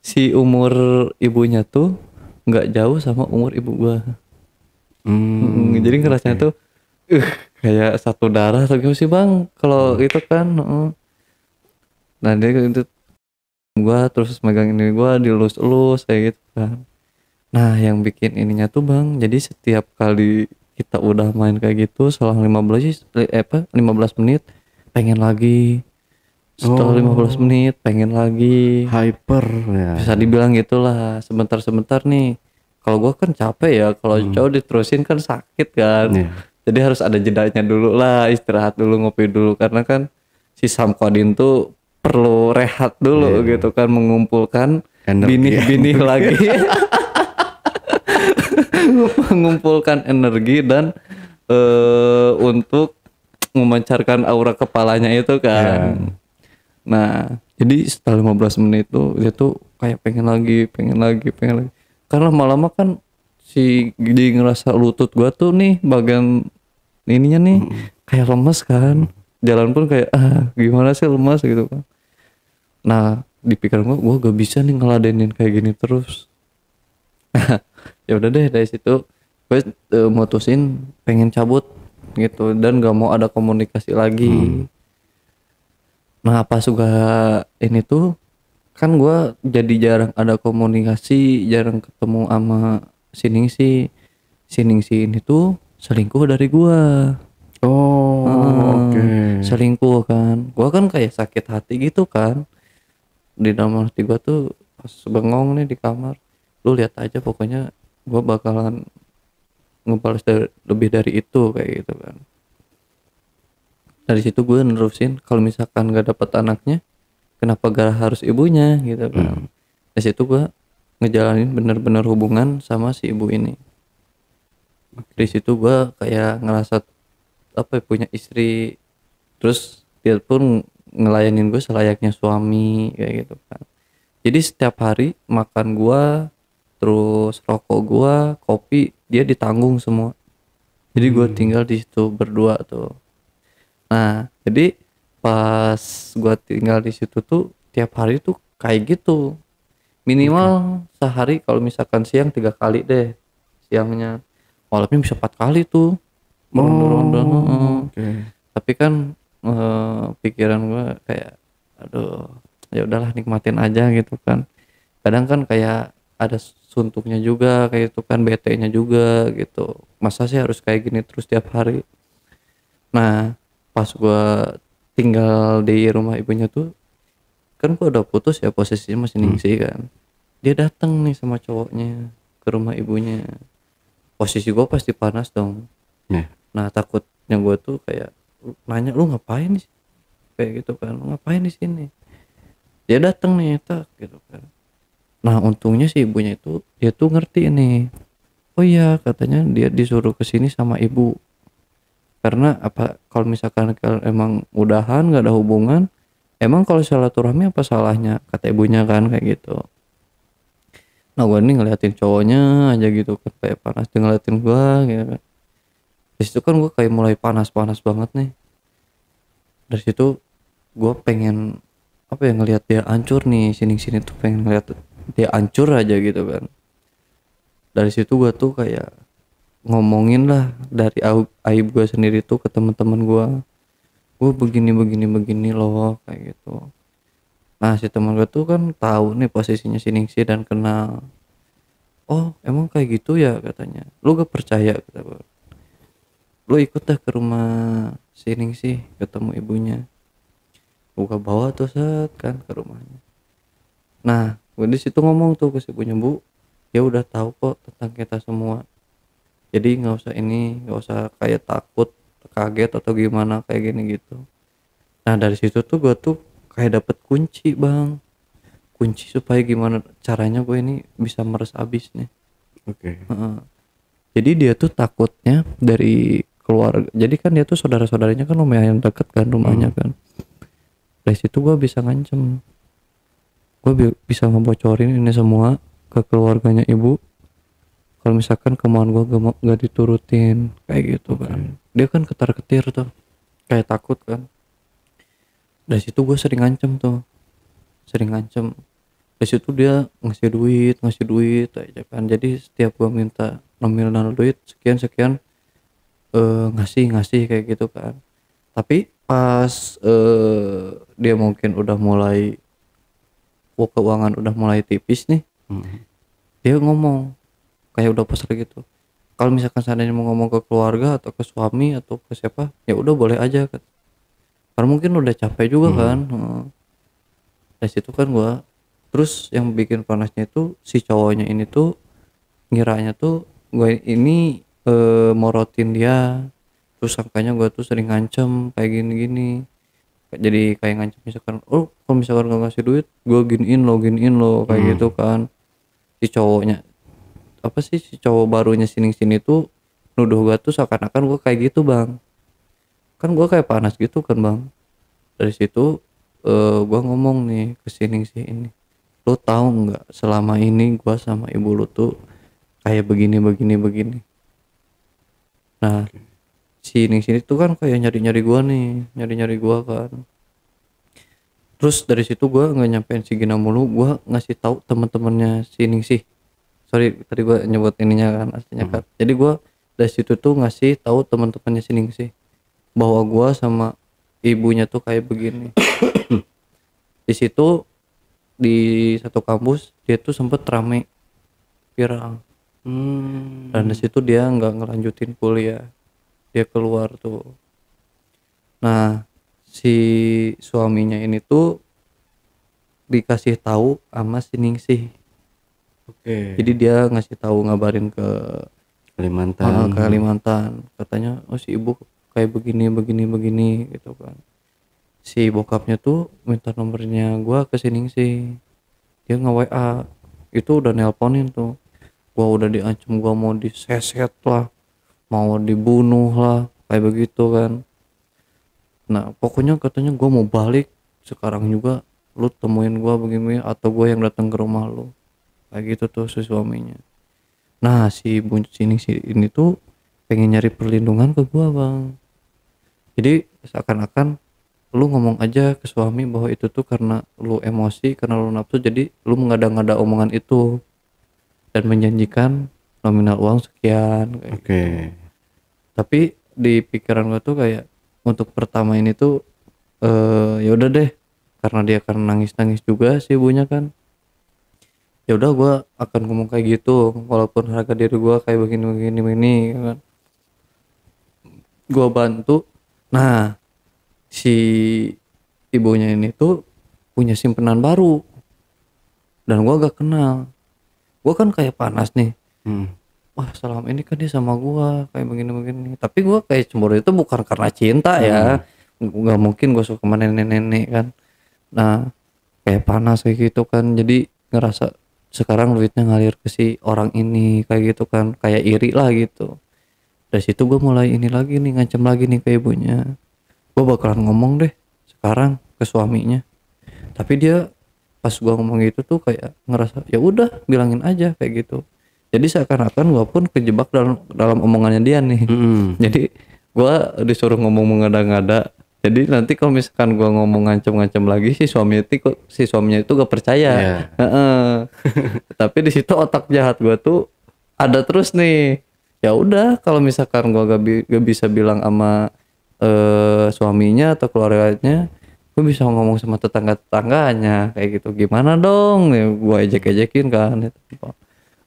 si umur ibunya tuh nggak jauh sama umur ibu gua. Jadi ngerasanya tuh kayak satu darah atau gimana sih bang kalau itu kan. Nah dia itu gua terus megang ini, gua dilus-lus kayak gitu kan. Nah yang bikin ininya tuh bang, jadi setiap kali kita udah main kayak gitu selang 15 menit pengen lagi, setelah 15 menit pengen lagi, Hyper ya. bisa dibilang gitulah. Sebentar-sebentar nih, kalau gua kan capek ya, kalau cowok diterusin kan sakit kan. Jadi harus ada jedanya dulu lah, istirahat dulu, ngopi dulu, karena kan si Samkodin tuh perlu rehat dulu gitu kan, mengumpulkan binih-binih lagi. Mengumpulkan energi dan untuk memancarkan aura kepalanya itu kan. Nah jadi setelah 15 menit tuh dia tuh kayak pengen lagi. Karena lama-lama kan si Gidi ngerasa lutut gua tuh nih bagian ininya nih kayak lemes kan. Jalan pun kayak gimana sih, lemas gitu kan. Nah di pikiran gua gak bisa nih ngeladenin kayak gini terus. Ya udah deh, dari situ gue mutusin pengen cabut gitu dan gak mau ada komunikasi lagi. Nah pas juga ini tuh kan gue jadi jarang ada komunikasi, jarang ketemu sama si Ningsih ini tuh selingkuh dari gue. Selingkuh kan, gue kan kayak sakit hati gitu kan. Di dalam hati gue tuh pas bengong nih di kamar, lu lihat aja pokoknya gue bakalan ngebalas lebih dari itu kayak gitu kan. Dari situ gue nerusin kalau misalkan gak dapet anaknya, kenapa gak harus ibunya gitu kan. Dari situ gue ngejalanin bener-bener hubungan sama si ibu ini. Di situ gue kayak ngerasa punya istri, terus dia pun ngelayanin gue selayaknya suami kayak gitu kan. Jadi setiap hari makan gue, terus rokok gue, kopi dia ditanggung semua. Jadi gue tinggal di situ berdua tuh. Nah, jadi pas gue tinggal di situ tuh tiap hari tuh kayak gitu. Minimal sehari kalau misalkan siang 3 kali deh siangnya. Malamnya bisa 4 kali tuh ronda-ronda. Oke. Tapi kan pikiran gue kayak aduh ya udahlah nikmatin aja gitu kan. Kadang kan kayak ada suntuknya juga kayak itu kan, bete-nya juga gitu. Masa sih harus kayak gini terus tiap hari. Nah, pas gua tinggal di rumah ibunya tuh kan gua udah putus ya, posisinya masih ningsih kan. Dia datang nih sama cowoknya ke rumah ibunya. Posisi gua pasti panas dong. Ya. Nah, takutnya gua tuh kayak nanya, lu ngapain sih kayak gitu kan, lu ngapain di sini. Dia datang nih tak gitu kan. Nah, untungnya si ibunya itu dia tuh ngerti nih. Oh iya, katanya dia disuruh ke sini sama ibu. Karena apa, kalau misalkan kalau emang udahan gak ada hubungan, emang kalau silaturahmi apa salahnya, kata ibunya kan kayak gitu. Nah, gue nih ngeliatin cowoknya aja gitu kan, kayak panas, dia ngeliatin gue gitu kan. Dari situ kan gue kayak mulai panas-panas banget nih. Dari situ gue pengen apa ya, ngelihat dia hancur nih, sini-sini tuh pengen ngeliat dia hancur aja gitu kan. Dari situ gue tuh kayak ngomongin lah dari aib gue sendiri tuh ke teman-teman gue begini loh kayak gitu. Nah, si teman gue tuh kan tahu nih posisinya si Ningsih dan kenal. Oh, emang kayak gitu ya katanya. Lu gak percaya kata gue. Lu ikut dah ke rumah si Ningsih ketemu ibunya. Gue bawa tuh set kan ke rumahnya. Nah, gue di situ ngomong tuh ke si ibunya, Bu, dia udah tahu kok tentang kita semua. Jadi nggak usah kayak takut, kaget atau gimana kayak gini gitu. Nah, dari situ tuh gue tuh kayak dapet kunci bang, kunci supaya gimana caranya gue ini bisa meres abis nih. Oke. Heeh. Jadi dia tuh takutnya dari keluarga, jadi kan dia tuh saudara-saudaranya kan lumayan deket kan rumahnya kan. Dari situ gue bisa ngancem, gue bisa ngebocorin ini semua ke keluarganya ibu kalau misalkan kemauan gue gak diturutin kayak gitu kan. Dia kan ketar-ketir tuh, kayak takut kan. Dari situ gue sering ngancem tuh, sering ngancem. Dari situ dia ngasih duit aja kan. Jadi setiap gue minta nominal duit sekian ngasih kayak gitu kan. Tapi pas dia mungkin udah mulai keuangan udah mulai tipis nih, dia ngomong kayak udah pasrah gitu. Kalau misalkan seandainya mau ngomong ke keluarga atau ke suami atau ke siapa, ya udah boleh aja kan. Karena mungkin udah capek juga kan. Dari situ kan gua, terus yang bikin panasnya itu si cowoknya ini tuh ngiranya tuh gue ini morotin dia. Terus sangkanya gua tuh sering ngancem kayak gini-gini. Jadi kayak ngancem misalkan, oh kalau misalkan gak ngasih duit, gua giniin lo kayak gitu kan. Si cowoknya apa sih, si cowok barunya sini tuh nuduh gua tuh seakan-akan gua kayak gitu bang. Kan gua kayak panas gitu kan bang. Dari situ gua ngomong nih ke sini sih ini, lu tahu nggak selama ini gua sama ibu lu tuh kayak begini. Nah, sini tuh kan kayak nyari gua kan. Terus dari situ gua nggak nyampein si Gina mulu, gua ngasih tahu teman-temannya sini sih. Sorry tadi gua nyebut ininya kan aslinya kan. Jadi gua dari situ tuh ngasih tahu teman-temannya sini sih bahwa gua sama ibunya tuh kayak begini. Di situ di satu kampus dia tuh sempet rame viral. Dan di situ dia nggak ngelanjutin kuliah, dia keluar tuh. Nah, si suaminya ini tuh dikasih tahu sama si Ningsih. Oke. Jadi dia ngasih tahu, ngabarin ke Kalimantan. Kalimantan. Katanya, oh si ibu kayak begini gitu kan. Si bokapnya tuh minta nomornya gua ke si Ningsih. Dia nge-WA. Itu udah nelponin tuh. Gua udah diancam, gua mau diseset lah, mau dibunuh lah, kayak begitu kan. Nah, pokoknya katanya gua mau balik sekarang juga lu temuin gua begini atau gua yang datang ke rumah lu, kayak gitu tuh si suaminya. Nah si ibu ini tuh pengen nyari perlindungan ke gua bang. Jadi seakan-akan lu ngomong aja ke suami bahwa itu tuh karena lu emosi, karena lu nafsu, jadi lu mengada-ngada omongan itu dan menjanjikan nominal uang sekian kayak Oke. gitu. Tapi di pikiran gua tuh kayak untuk pertama ini tuh ya udah deh, karena dia akan nangis-nangis juga si ibunya kan. Ya udah gua akan ngomong kayak gitu walaupun harga diri gua kayak begini kan. Gua bantu. Nah, si ibunya ini tuh punya simpenan baru dan gua gak kenal. Gua kan kayak panas nih. Hmm. Wah selama ini kan dia sama gua kayak begini, tapi gua kayak cemburu itu bukan karena cinta ya, nggak mungkin gua suka sama nenek-nenek kan. Nah kayak panas kayak gitu kan, jadi ngerasa sekarang duitnya ngalir ke si orang ini kayak gitu kan, kayak iri lah gitu. Dari situ gua mulai ini lagi nih, ngancem lagi nih ke ibunya. Gua bakalan ngomong deh sekarang ke suaminya, tapi dia pas gua ngomong gitu tuh kayak ngerasa ya udah bilangin aja kayak gitu. Jadi seakan-akan gua pun kejebak dalam omongannya dia nih. Jadi gua disuruh ngomong mengada-ngada. Jadi nanti kalau misalkan gua ngomong ngancem-ngancem lagi si suaminya itu gak percaya. Iya. Heeh. Tapi di situ otak jahat gua tuh ada terus nih. Ya udah kalau misalkan gua gak bisa bilang sama suaminya atau keluarganya, gue bisa ngomong sama tetangga-tetangganya kayak gitu. Gimana dong? Ya, gua ejek-ejekin kan.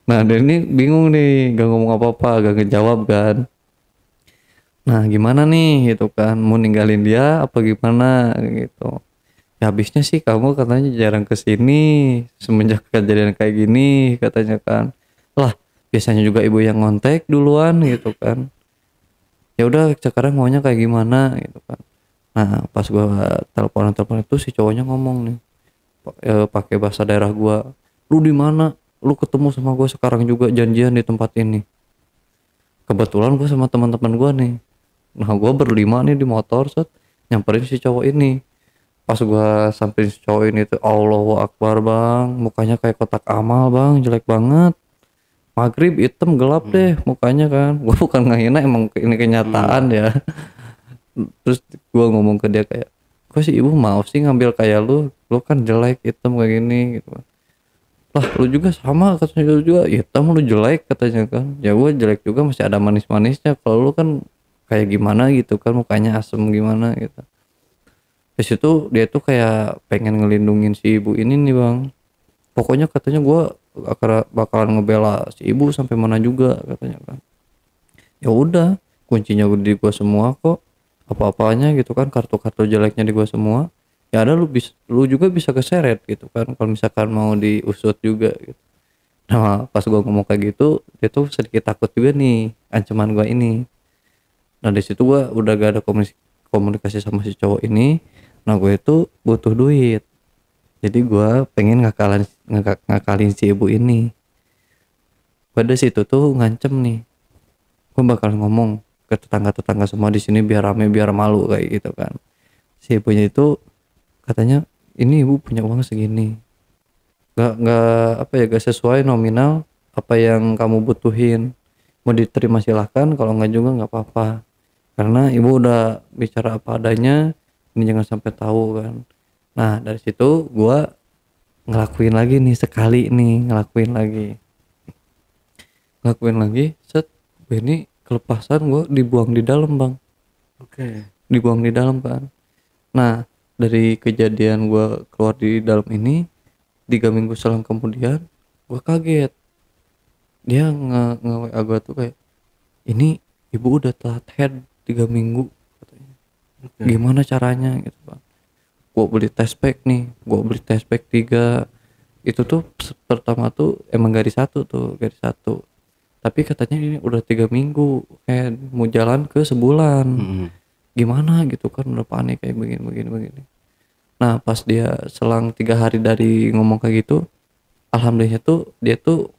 Nah dia ini bingung nih, gak ngomong apa-apa, gak ngejawab kan. Nah gimana nih gitu kan, mau ninggalin dia apa gimana gitu. Ya habisnya sih kamu katanya jarang kesini semenjak kejadian kayak gini katanya kan. Lah biasanya juga ibu yang ngontek duluan gitu kan. Ya udah sekarang maunya kayak gimana gitu kan. Nah pas gua telepon itu si cowoknya ngomong nih, pakai bahasa daerah gua, lu di mana? Lu ketemu sama gue sekarang juga janjian di tempat ini. Kebetulan gue sama teman-teman gue nih. Nah gue berlima nih di motor set nyamperin si cowok ini. Pas gue samperin si cowok ini tuh Allahu Akbar bang, mukanya kayak kotak amal bang, jelek banget. Maghrib hitam gelap deh mukanya kan. Gue bukan ngehina, emang ini kenyataan ya. Terus gue ngomong ke dia kayak, kok si ibu mau sih ngambil kayak lu kan jelek hitam kayak gini gitu. Lah lu juga sama katanya, lu juga hitam lu jelek katanya kan. Ya gue jelek juga masih ada manis-manisnya, kalau lu kan kayak gimana gitu kan, mukanya asem gimana gitu. Di situ dia tuh kayak pengen ngelindungin si ibu ini nih bang. Pokoknya katanya gue bakalan ngebela si ibu sampai mana juga katanya kan. Ya udah, kuncinya di gue semua kok, apa-apanya gitu kan, kartu-kartu jeleknya di gue semua. Ya ada lu juga bisa keseret gitu kan kalau misalkan mau diusut juga gitu. Nah pas gua ngomong kayak gitu dia tuh sedikit takut juga nih ancaman gua ini. Nah di situ gua udah gak ada komunikasi sama si cowok ini. Nah gue itu butuh duit, jadi gua pengen ngakalin si ibu ini. Pada situ tuh ngancem nih, gua bakal ngomong ke tetangga-tetangga semua di sini biar rame biar malu kayak gitu kan. Si ibunya itu katanya ini ibu punya uang segini, nggak apa ya, gak sesuai nominal apa yang kamu butuhin, mau diterima silahkan, kalau nggak juga nggak apa-apa, karena ibu udah bicara apa adanya, ini jangan sampai tahu kan. Nah dari situ gua ngelakuin lagi nih, sekali nih ngelakuin lagi set, ini kelepasan gua dibuang di dalam bang. Dibuang di dalam kan. Nah dari kejadian gue keluar di dalam ini 3 minggu selang kemudian gue kaget, dia nge-WA gue tuh kayak, ini ibu udah telat head 3 minggu katanya. Gimana caranya gitu bang. Gue beli test pack nih, gue beli test pack 3. Itu tuh pertama tuh emang garis satu, tapi katanya ini udah 3 minggu kayak mau jalan ke sebulan. Gimana gitu kan, udah panik kayak begini. Nah pas dia selang 3 hari dari ngomong kayak gitu, alhamdulillah tuh dia tuh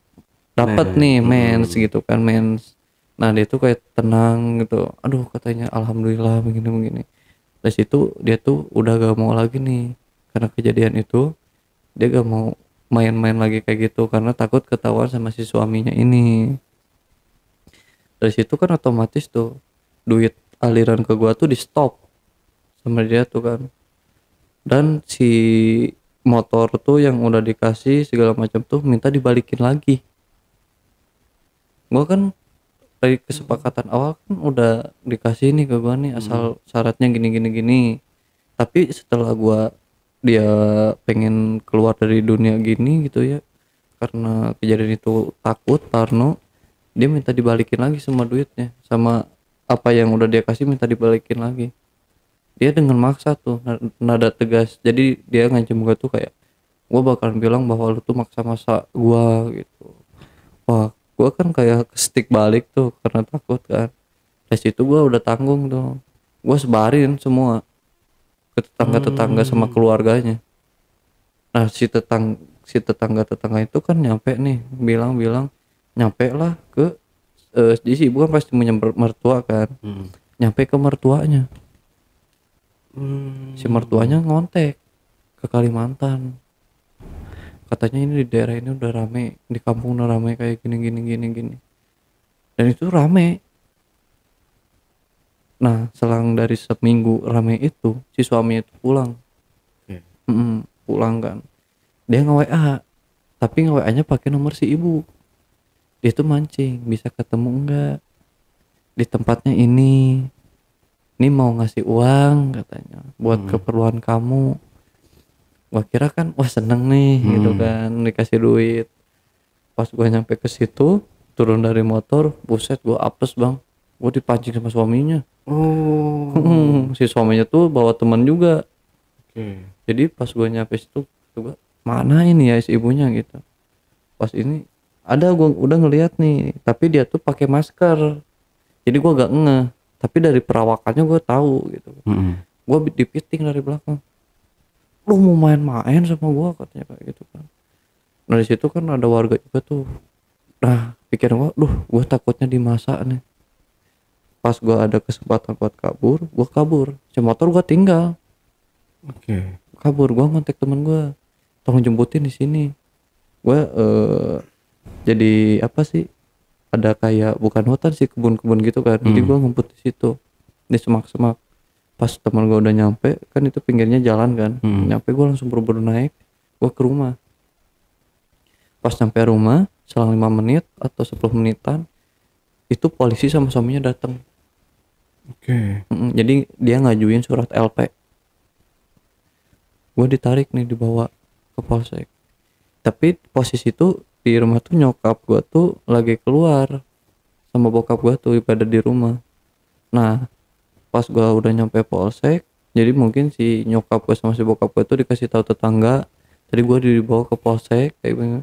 dapat nih mens gitu kan, mens. Nah dia tuh kayak tenang gitu, aduh katanya alhamdulillah begini. Dari situ dia tuh udah gak mau lagi nih karena kejadian itu dia gak mau main-main lagi kayak gitu karena takut ketahuan sama si suaminya ini. Dari situ kan otomatis tuh duit aliran ke gua tuh di stop sama dia tuh kan. Dan si motor tuh yang udah dikasih segala macam tuh minta dibalikin lagi. Gua kan dari kesepakatan awal kan udah dikasih nih ke gua nih asal syaratnya gini gini gini. Tapi setelah gua dia pengen keluar dari dunia gini gitu ya, karena kejadian itu takut parno, dia minta dibalikin lagi semua duitnya, sama apa yang udah dia kasih minta dibalikin lagi. Dia dengan maksa tuh nada tegas, jadi dia ngancem gua tuh kayak gua bakalan bilang bahwa lu tuh maksa-maksa gua gitu. Wah, gua kan kayak stick balik tuh karena takut kan. Dari situ gua udah tanggung tuh, gua sebarin semua ke tetangga-tetangga sama keluarganya. Nah si tetangga-tetangga itu kan nyampe nih bilang nyampe lah ke jadi si ibu kan pasti menyamper mertua kan, nyampe ke mertuanya. Si mertuanya ngontek ke Kalimantan, katanya ini di daerah ini udah rame, di kampung udah rame kayak gini, dan itu rame. Nah selang dari seminggu rame itu si suami itu pulang. Pulang kan, dia nge-WA tapi nge-WA nya pakai nomor si ibu. Dia tuh mancing bisa ketemu enggak di tempatnya ini mau ngasih uang katanya buat keperluan kamu. Gua kira kan wah seneng nih gitu kan dikasih duit. Pas gua nyampe ke situ turun dari motor, buset gua apes bang, gua dipancing sama suaminya. Si suaminya tuh bawa teman juga. Jadi pas gua nyampe situ gua, mana ini ya si ibunya gitu. Pas ini ada gua udah ngeliat nih, tapi dia tuh pakai masker. Jadi gua gak ngeh, tapi dari perawakannya gua tahu gitu. Gua dipiting dari belakang. Lu mau main-main sama gua katanya kayak gitu kan. Nah di situ kan ada warga juga tuh. Nah pikiran gua, gua takutnya dimasak nih. Pas gua ada kesempatan buat kabur, gua kabur. Si motor gua tinggal. Kabur, gua ngontek temen gua, tolong jemputin di sini. Gua jadi apa sih? Ada kayak bukan hutan sih, kebun-kebun gitu kan. Jadi gua ngumpet di situ, di semak-semak. Pas teman gua udah nyampe, kan itu pinggirnya jalan kan. Nyampe gua langsung buru-buru naik, gua ke rumah. Pas sampai rumah, selang 5 menit atau 10 menitan, itu polisi sama suaminya datang. Jadi dia ngajuin surat LP. Gue ditarik nih dibawa ke polsek. Tapi posisi itu di rumah tuh nyokap gue tuh lagi keluar sama bokap gue tuh pada di rumah. Nah pas gue udah nyampe polsek, jadi mungkin si nyokap gue sama si bokap gue tuh dikasih tahu tetangga. Tadi gue dibawa ke polsek kayak gini.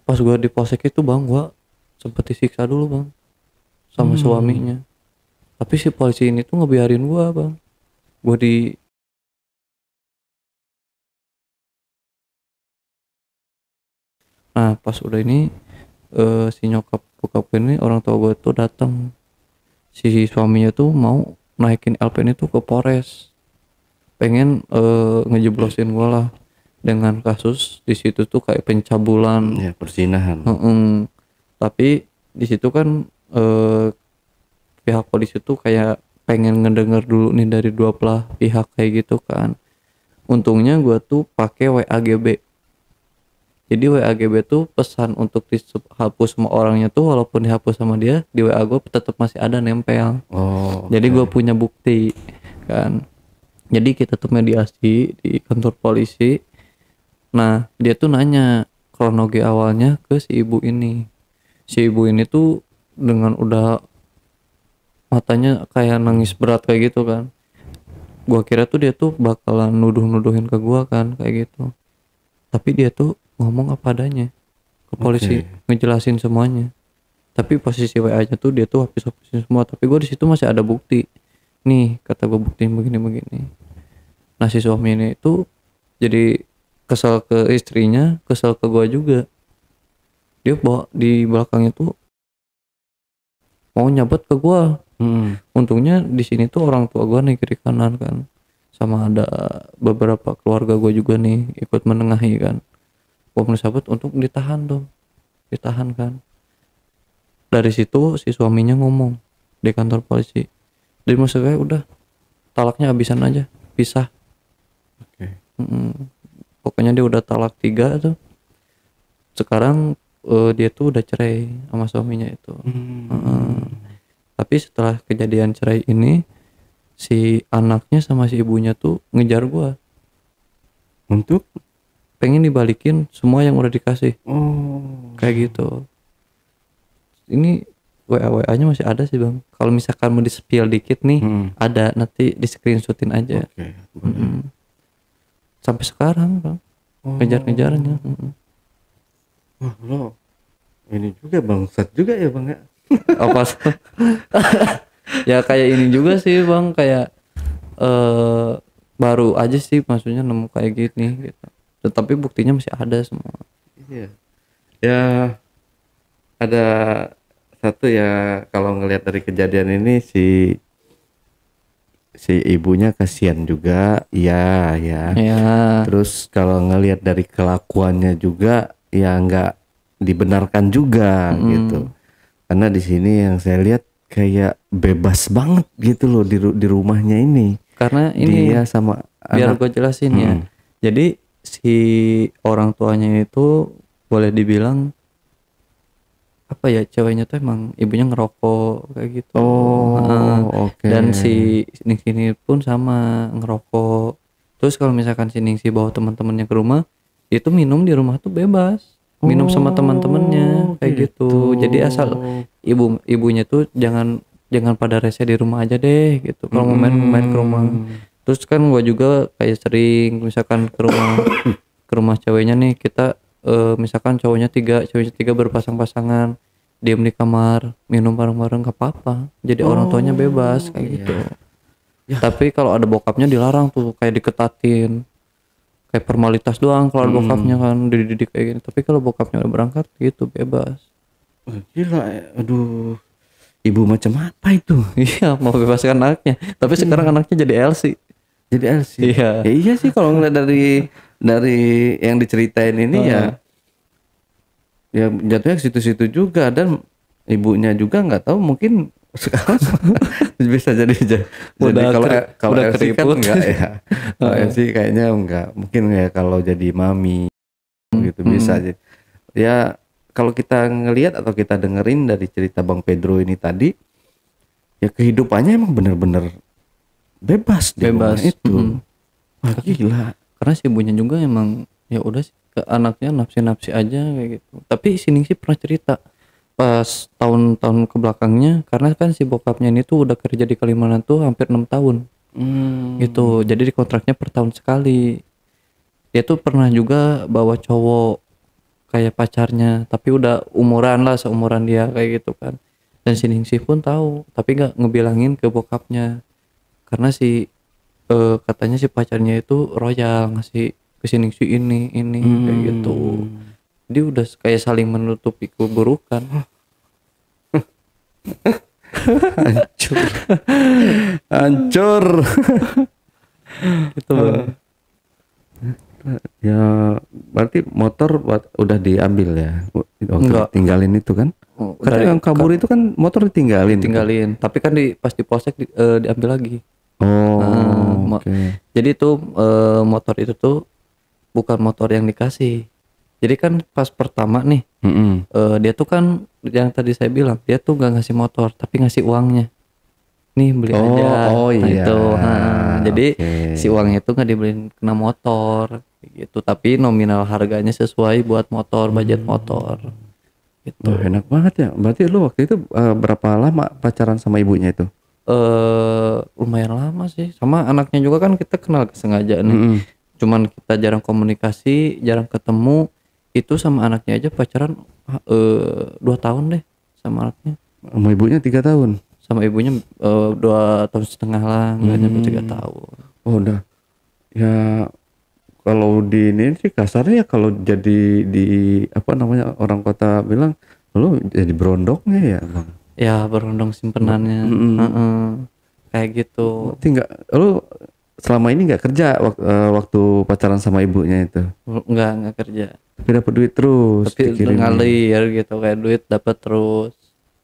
Pas gue di polsek itu bang, gue sempet disiksa dulu bang sama suaminya. Tapi si polisi ini tuh ngebiarin gue bang. Gue di Nah pas udah ini si nyokap bokap gue ini orang tua gue tuh datang. Si suaminya tuh mau naikin LP ini tuh ke Polres, pengen ngejeblosin gue lah dengan kasus di situ tuh kayak pencabulan, Ya, perzinahan. Tapi di situ kan pihak polisi tuh kayak pengen ngedenger dulu nih dari dua belah pihak kayak gitu kan. Untungnya gue tuh pakai WAGB. Jadi WAGB tuh pesan untuk dihapus sama orangnya tuh walaupun dihapus sama dia, di WA gue tetap masih ada nempel. Jadi gue punya bukti kan. Jadi kita tuh mediasi di kantor polisi. Nah dia tuh nanya kronologi awalnya ke si ibu ini. Si ibu ini tuh dengan udah matanya kayak nangis berat kayak gitu kan. Gua kira tuh dia tuh bakalan nuduh-nuduhin ke gua kan kayak gitu. Tapi dia tuh ngomong apa adanya ke polisi, ngejelasin semuanya. Tapi posisi WA-nya tuh dia tuh hapus-hapusin semua. Tapi gua di situ masih ada bukti. Nih kata gua buktiin begini-begini. Nah si suami ini tuh jadi kesel ke istrinya, kesel ke gua juga. Dia bawa di belakangnya tuh mau nyabet ke gua. Untungnya di sini tuh orang tua gua nih kiri kanan kan, sama ada beberapa keluarga gue juga nih ikut menengahi kan. Gue sabut untuk ditahan kan. Dari situ si suaminya ngomong di kantor polisi, jadi maksudnya udah talaknya habisan aja, pisah. Oke. Pokoknya dia udah talak 3 tuh. Sekarang dia tuh udah cerai sama suaminya itu. Tapi setelah kejadian cerai ini, si anaknya sama si ibunya tuh ngejar gua, Untuk pengen dibalikin semua yang udah dikasih, kayak gitu. Ini WA-nya masih ada sih bang. Kalau misalkan mau di-spill dikit nih, ada, nanti di screenshotin aja. Oke. Sampai sekarang bang, ngejar-ngejarannya. Wah, lo ini juga bangsat juga ya bang ya. Apa ya kayak ini juga sih bang, kayak baru aja sih maksudnya nemu kayak gini gitu, tetapi buktinya masih ada semua. Iya. Ya ada satu ya, kalau ngelihat dari kejadian ini si ibunya kasihan juga, ya. Ya Terus kalau ngelihat dari kelakuannya juga ya nggak dibenarkan juga gitu. Karena di sini yang saya lihat kayak bebas banget gitu loh di rumahnya ini. karena ini Dia sama biar anak. gue jelasin ya. Jadi si orang tuanya itu boleh dibilang apa ya, ceweknya tuh emang ibunya ngerokok kayak gitu. Oke. Dan si Ningsi pun sama ngerokok. Terus kalau misalkan si Ningsi bawa teman-temannya ke rumah, itu minum di rumah tuh bebas, minum sama teman-temannya kayak gitu. Jadi asal ibunya tuh jangan pada rese di rumah aja deh gitu. Kalau mau main ke rumah. Terus kan gua juga kayak sering misalkan ke rumah ceweknya nih, kita misalkan cowoknya 3, ceweknya 3 berpasang-pasangan, diem di kamar minum bareng-bareng gak apa-apa. Jadi orang tuanya bebas kayak gitu. Tapi kalau ada bokapnya dilarang tuh, kayak diketatin, kayak formalitas doang kalau ada bokapnya kan, dididik kayak gini. Tapi kalau bokapnya udah berangkat gitu bebas. Gila, aduh. Ibu macam apa itu? Iya, mau bebaskan anaknya. Tapi sekarang anaknya jadi LC. Jadi LC. Iya. Ya iya sih kalau ngeliat dari yang diceritain ini ya jatuhnya ke situ-situ juga, dan ibunya juga nggak tahu, mungkin sekarang bisa jadi kalau udah LC kan keriput. enggak ya. Kalau LC kayaknya enggak. Mungkin ya kalau jadi mami gitu bisa aja. Ya kalau kita ngelihat atau kita dengerin dari cerita Bang Pedro ini tadi, ya kehidupannya emang bener-bener bebas di rumah itu. Wah, gila. Karena si ibunya juga emang ya udah sih, ke anaknya nafsi-nafsi aja kayak gitu. Tapi si Ningsi pernah cerita pas tahun-tahun kebelakangnya, karena kan si bokapnya ini tuh udah kerja di Kalimantan tuh hampir 6 tahun gitu. Jadi di kontraknya per tahun sekali. Dia tuh pernah juga bawa cowok kayak pacarnya, tapi udah umuran lah, seumuran dia kayak gitu kan. Dan si Ningsi pun tahu, tapi nggak ngebilangin ke bokapnya, karena si katanya si pacarnya itu royal ngasih ke si Ningsi ini kayak gitu. Dia udah kayak saling menutupi keburukan. Hancur. Gitu Bang. Ya berarti motor udah diambil ya waktu Enggak. tinggalin itu kan? Karena yang kabur itu kan motor ditinggalin. Tapi kan pas di polsek diambil lagi. Oke. Jadi tuh motor itu tuh bukan motor yang dikasih. Jadi kan pas pertama nih dia tuh kan yang tadi saya bilang, dia tuh gak ngasih motor tapi ngasih uangnya. Nih beli aja. Iya. Itu. Jadi Oke. si uangnya itu nggak dibeliin kena motor gitu, tapi nominal harganya sesuai buat motor, budget motor. Gitu. Wah, enak banget ya. Berarti lu waktu itu berapa lama pacaran sama ibunya itu? Lumayan lama sih. Sama anaknya juga kan kita kenal sengaja nih. Cuman kita jarang komunikasi, jarang ketemu. Itu sama anaknya aja pacaran 2 tahun deh sama anaknya. Sama ibunya 3 tahun. Sama ibunya 2,5 tahun lah, nggak nyampe 3 tahun. Oh udah. Ya kalau di ini sih kasarnya, kalau jadi di apa namanya, orang kota bilang lu jadi berondongnya ya Bang. Ya berondong simpenannya. Kayak gitu. Tinggal lu selama ini nggak kerja waktu pacaran sama ibunya itu. Enggak kerja. Tapi dapat duit terus Tapi dikirimin. ngalir gitu, kayak duit dapat terus.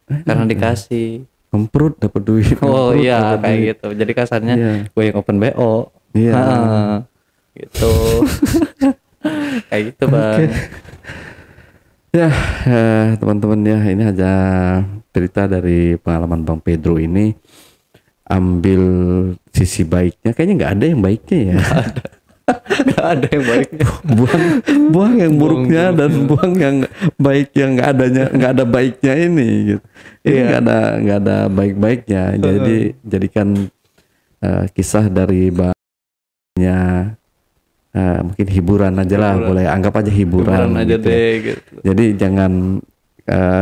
Karena dikasih. Kemprut dapat duit. Oh kemprut iya dapat kayak duit. gitu. Jadi kasarnya Iya. gue yang open BO. Iya. Heeh. Gitu. Kayak gitu, Bang. Ya, teman-teman ya, ini aja cerita dari pengalaman Bang Pedro ini. Ambil sisi baiknya, kayaknya nggak ada yang baiknya ya. Gak ada yang baiknya. buang yang buruknya dan buang yang baik yang nggak ada baiknya ini gitu. Ini nggak ada baik-baiknya. Jadi jadikan kisah dari Bangnya mungkin hiburan aja lah, boleh anggap aja hiburan aja gitu. deh gitu. Jadi jangan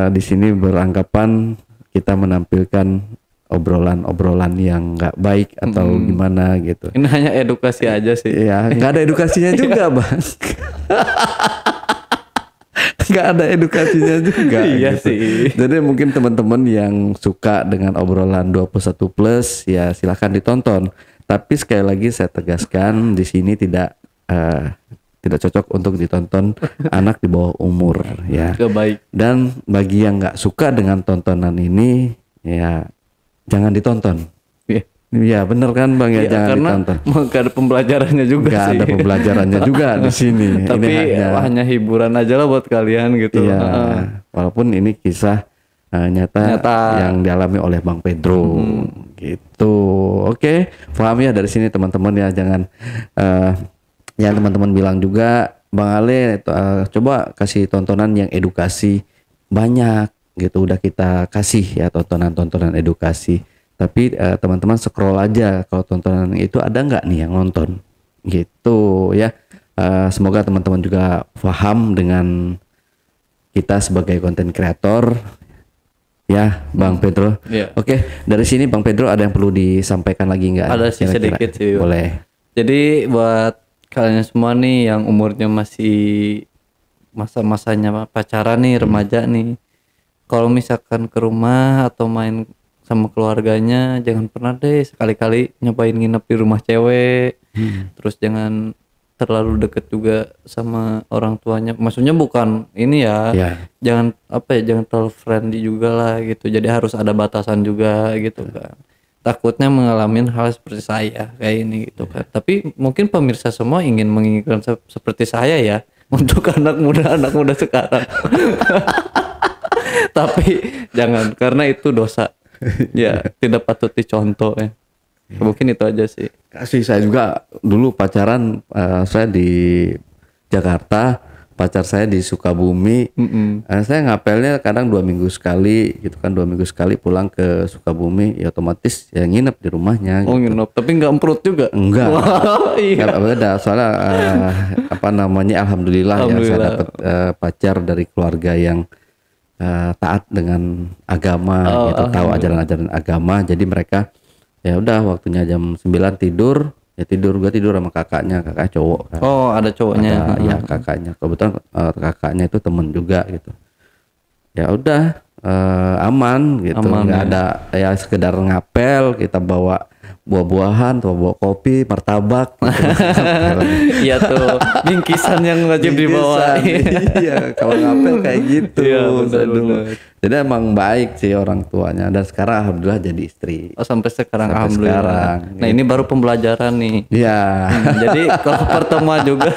di sini beranggapan kita menampilkan obrolan-obrolan yang nggak baik atau gimana gitu. Ini hanya edukasi aja sih. Ya, nggak ada edukasinya juga, Bang. Nggak ada edukasinya juga. Iya gitu. sih. Jadi mungkin teman-teman yang suka dengan obrolan 21 plus ya silakan ditonton. Tapi sekali lagi saya tegaskan di sini tidak cocok untuk ditonton anak di bawah umur ya. Gak baik. Dan bagi yang nggak suka dengan tontonan ini ya jangan ditonton. Iya. Iya bener kan Bang ya, Iya, jangan karena ditonton. gak ada pembelajarannya juga Nggak sih. ada pembelajarannya juga di sini. Tapi Ini hanya hiburan aja lah buat kalian gitu. iya, Heeh. walaupun ini kisah nyata yang dialami oleh Bang Pedro gitu. Oke, paham ya dari sini teman-teman ya, jangan yang teman-teman bilang juga Bang Ale coba kasih tontonan yang edukasi banyak gitu, udah kita kasih ya tontonan-tontonan edukasi. Tapi teman-teman scroll aja kalau tontonan itu ada nggak nih yang nonton gitu ya. Semoga teman-teman juga paham dengan kita sebagai konten kreator ya Bang Pedro. Iya. Oke, dari sini Bang Pedro ada yang perlu disampaikan lagi nggak? Ada sih Kira-kira? sedikit sih. Boleh. Jadi buat kalian semua nih yang umurnya masih masa-masanya pacaran nih, remaja nih. Kalau misalkan ke rumah atau main sama keluarganya, jangan pernah deh sekali-kali nyobain nginep di rumah cewek. Terus jangan terlalu deket juga sama orang tuanya. Maksudnya bukan ini ya. Ya. Jangan jangan terlalu friendly juga lah gitu. Jadi harus ada batasan juga gitu kan. Takutnya mengalami hal seperti saya kayak ini gitu kan. Tapi mungkin pemirsa semua ingin menginginkan seperti saya ya untuk anak muda sekarang. Tapi jangan, karena itu dosa. Ya, tidak patut dicontoh ya. Mungkin itu aja sih. Kasih saya juga dulu pacaran saya di Jakarta, pacar saya di Sukabumi. Saya ngapelnya kadang 2 minggu sekali gitu kan, 2 minggu sekali pulang ke Sukabumi ya otomatis ya nginep di rumahnya Oh gitu. nginep, tapi nggak emprut juga. Enggak. Wah, iya. Nggak beda soalnya alhamdulillah ya saya dapat pacar dari keluarga yang taat dengan agama gitu, tahu ajaran-ajaran agama. Jadi mereka ya udah waktunya jam 9 tidur, ya gua tidur sama kakaknya cowok kan. Oh ada cowoknya. Ada, ya kakaknya. Kebetulan kakaknya itu temen juga gitu. Ya udah aman gitu, nggak ada ya sekedar ngapel, kita bawa buah-buahan atau bawa kopi, martabak gitu. Iya tuh, bingkisan yang wajib dibawa. Iya, kalau ngapel kayak gitu. Iya, saya dulu. benar. Jadi emang baik sih orang tuanya, dan sekarang alhamdulillah jadi istri. Oh sampai sekarang Sampai alhamdulillah. sekarang, Nah ini baru pembelajaran nih. Iya. Jadi kalau pertemuan juga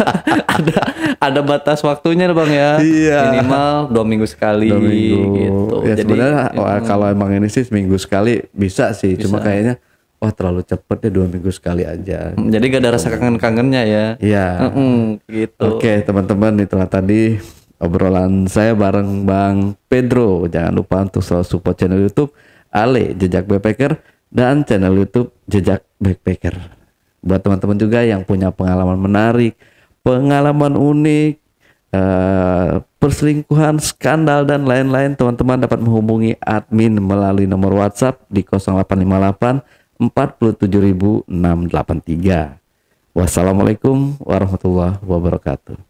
ada batas waktunya Bang ya. Iya. Minimal 2 minggu sekali 2 minggu. gitu. Ya Jadi sebenarnya kalau emang ini sih seminggu sekali bisa sih. Cuma kayaknya wah terlalu cepet ya 2 minggu sekali aja. jadi gak ada rasa kangen-kangennya ya. Iya. Gitu. Oke teman-teman, itulah tadi obrolan saya bareng Bang Pedro. Jangan lupa untuk selalu support channel YouTube Ale Jejak Backpacker dan channel YouTube Jejak Backpacker. Buat teman-teman juga yang punya pengalaman menarik, pengalaman unik, perselingkuhan, skandal dan lain-lain, teman-teman dapat menghubungi admin melalui nomor WhatsApp di 0858 47683. Wassalamualaikum warahmatullahi wabarakatuh.